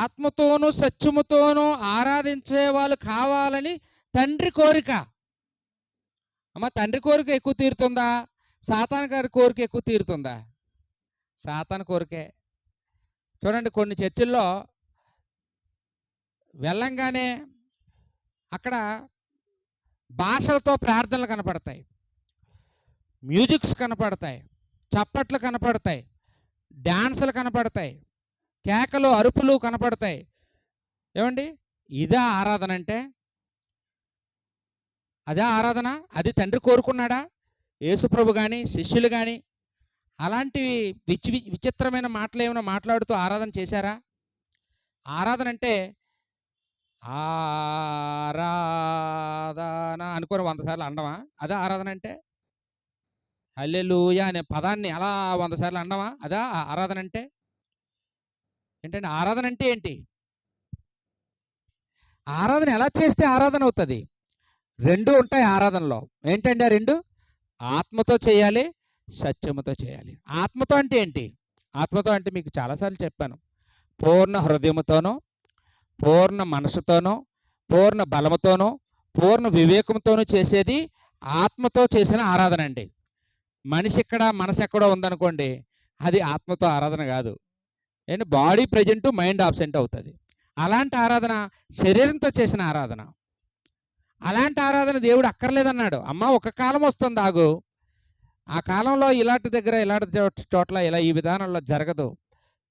ఆత్మతోనూ సత్యముతోనూ ఆరాధించే వాళ్ళు కావాలని తండ్రి కోరిక. తండ్రి కోరిక ఎక్కువ తీరుతుందా? సాతాను గారి కోరిక ఎక్కువ తీరుతుందా? సాతాను కోరికే. చూడండి, కొన్ని చర్చిల్లో వెళ్ళంగానే అక్కడ భాషలతో ప్రార్థనలు కనపడతాయి, మ్యూజిక్స్ కనపడతాయి, చప్పట్లు కనపడతాయి, డాన్సులు కనపడతాయి, కేకలు అరుపులు కనపడతాయి. ఏమండి, ఇదా ఆరాధన అంటే? అదే ఆరాధన? అది తండ్రి కోరుకున్నాడా? యేసుప్రభు కానీ శిష్యులు కానీ అలాంటివి విచిత్రమైన మాటలు ఏమైనా మాట్లాడుతూ ఆరాధన చేశారా? ఆరాధన అంటే ఆరాధన అనుకోని 100 సార్లు అనడమా? అదే ఆరాధన అంటే? హల్లెలూయా అనే పదాన్ని అలా 100 సార్లు అనడమా? అదా ఆరాధన అంటే? ఏంటంటే ఆరాధన అంటే ఏంటి? ఆరాధన ఎలా చేస్తే ఆరాధన అవుతుంది? రెండు ఉంటాయి ఆరాధనలో. ఏంటండి ఆ రెండు? ఆత్మతో చేయాలి, సత్యముతో చేయాలి. ఆత్మతో అంటే ఏంటి? ఆత్మతో అంటే మీకు చాలాసార్లు చెప్పాను. పూర్ణ హృదయముతోనో, పూర్ణ మనసుతోనో, పూర్ణ బలముతోనో, పూర్ణ వివేకంతోనూ చేసేది ఆత్మతో చేసిన ఆరాధన అండి. మనిషి ఇక్కడ మనసు ఎక్కడో ఉందనుకోండి, అది ఆత్మతో ఆరాధన కాదు. ఏంటి? బాడీ ప్రజెంట్, మైండ్ ఆబ్సెంట్ అవుతుంది. అలాంటి ఆరాధన శరీరంతో చేసిన ఆరాధన. అలాంటి ఆరాధన దేవుడు అక్కర్లేదన్నాడు. అమ్మ ఒక కాలం వస్తుంది ఆగు, ఆ కాలంలో ఇలాంటి దగ్గర ఇలాంటి చోట్ల ఇలా ఈ విధానంలో జరగదు.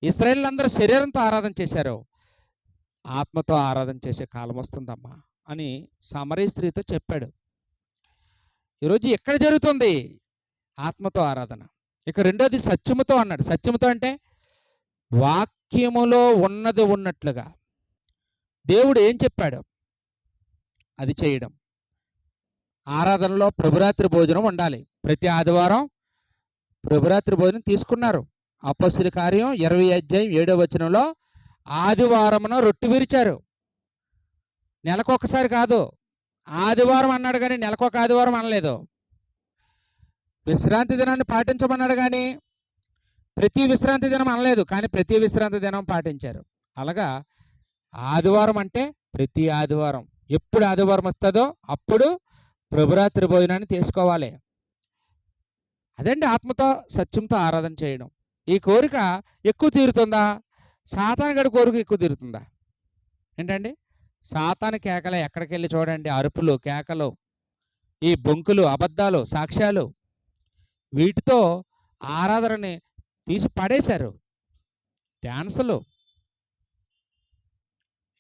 ఇశ్రాయేలీయులందరూ శరీరంతో ఆరాధన చేశారు, ఆత్మతో ఆరాధన చేసే కాలం వస్తుందమ్మా అని సమరయ స్త్రీతో చెప్పాడు. ఈరోజు ఎక్కడ జరుగుతుంది ఆత్మతో ఆరాధన? ఇక రెండోది సత్యముతో అన్నాడు. సత్యముతో అంటే వాక్యములో ఉన్నది ఉన్నట్లుగా దేవుడు ఏం చెప్పాడు అది చేయడం. ఆరాధనలో ప్రభురాత్రి భోజనం ఉండాలి. ప్రతి ఆదివారం ప్రభురాత్రి భోజనం తీసుకున్నారు. అపొస్తలుల కార్యం 20:7 ఆదివారమున రొట్టె విరిచారు. నెలకొకసారి కాదు, ఆదివారం అన్నాడు కానీ నెలకొక ఆదివారం అనలేదు. విశ్రాంతి దినాన్ని పాటించమన్నాడు కానీ ప్రతి విశ్రాంతి దినం అనలేదు, కానీ ప్రతి విశ్రాంతి దినం పాటించారు. అలాగా ఆదివారం అంటే ప్రతి ఆదివారం, ఎప్పుడు ఆదివారం వస్తుందో అప్పుడు ప్రభురాత్రి భోజనాన్ని తీసుకోవాలి. అదండి ఆత్మతో సత్యంతో ఆరాధన చేయడం. ఈ కోరిక ఎక్కువ తీరుతుందా? సాతానుగాడి కోరిక ఎక్కువ తీరుతుందా? ఏంటండి? సాతాను కేకలే, ఎక్కడికి వెళ్ళి చూడండి, అరుపులు, కేకలు, ఈ బొంకులు, అబద్ధాలు, సాక్ష్యాలు, వీటితో ఆరాధనని తీసి పడేశారు. డ్యాన్సులు.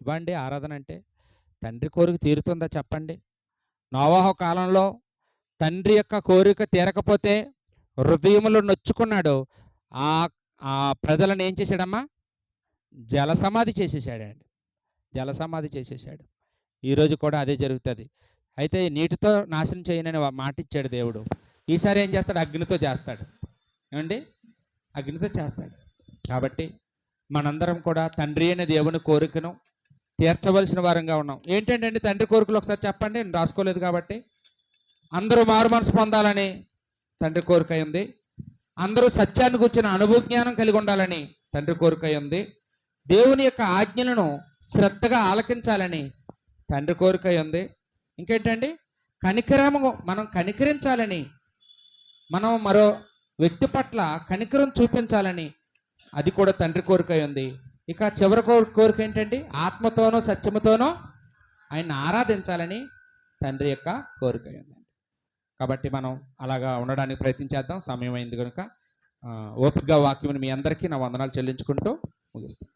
ఇవ్వండి ఆరాధన అంటే. తండ్రి కోరిక తీరుతుందా చెప్పండి? నోవాహు కాలంలో తండ్రి యొక్క కోరిక తీరకపోతే హృదయంలో నొచ్చుకున్నాడు. ఆ ప్రజలను ఏం చేశాడమ్మా? జలసమాధి చేసేసాడండి. జలసమాధి చేసేసాడు. ఈరోజు కూడా అదే జరుగుతుంది. అయితే నీటితో నాశనం చేయనని మాట ఇచ్చాడు దేవుడు. ఈసారి ఏం చేస్తాడు? అగ్నితో చేస్తాడు. ఏమండి? అగ్నితో చేస్తాడు. కాబట్టి మనందరం కూడా తండ్రి అయిన దేవుని కోరికను తీర్చవలసిన వారంగా ఉన్నాం. ఏంటంటే తండ్రి కోరికలు ఒకసారి చెప్పండి, నేను రాసుకోలేదు కాబట్టి. అందరూ మారు మనసు పొందాలని తండ్రి కోరిక ఉంది. అందరూ సత్యాన్ని కూర్చున్న అనుభవ జ్ఞానం కలిగి ఉండాలని తండ్రి కోరిక ఉంది. దేవుని యొక్క ఆజ్ఞలను శ్రద్ధగా ఆలకించాలని తండ్రి కోరిక ఉంది. ఇంకేంటండి? కనికరము, మనం కనికరించాలని, మనం మరో వ్యక్తి పట్ల కనికరం చూపించాలని అది కూడా తండ్రి కోరిక ఉంది. ఇక చివరి కోరిక ఏంటండి? ఆత్మతోనో సత్యముతోనో ఆయన్ని ఆరాధించాలని తండ్రి యొక్క కోరిక ఉంది. కాబట్టి మనం అలాగా ఉండడానికి ప్రయత్నించేద్దాం. సమయం అయింది కనుక ఓపికగా వాక్యం మీ అందరికీ నా వందనాలు చెల్లించుకుంటూ ముగిస్తాను.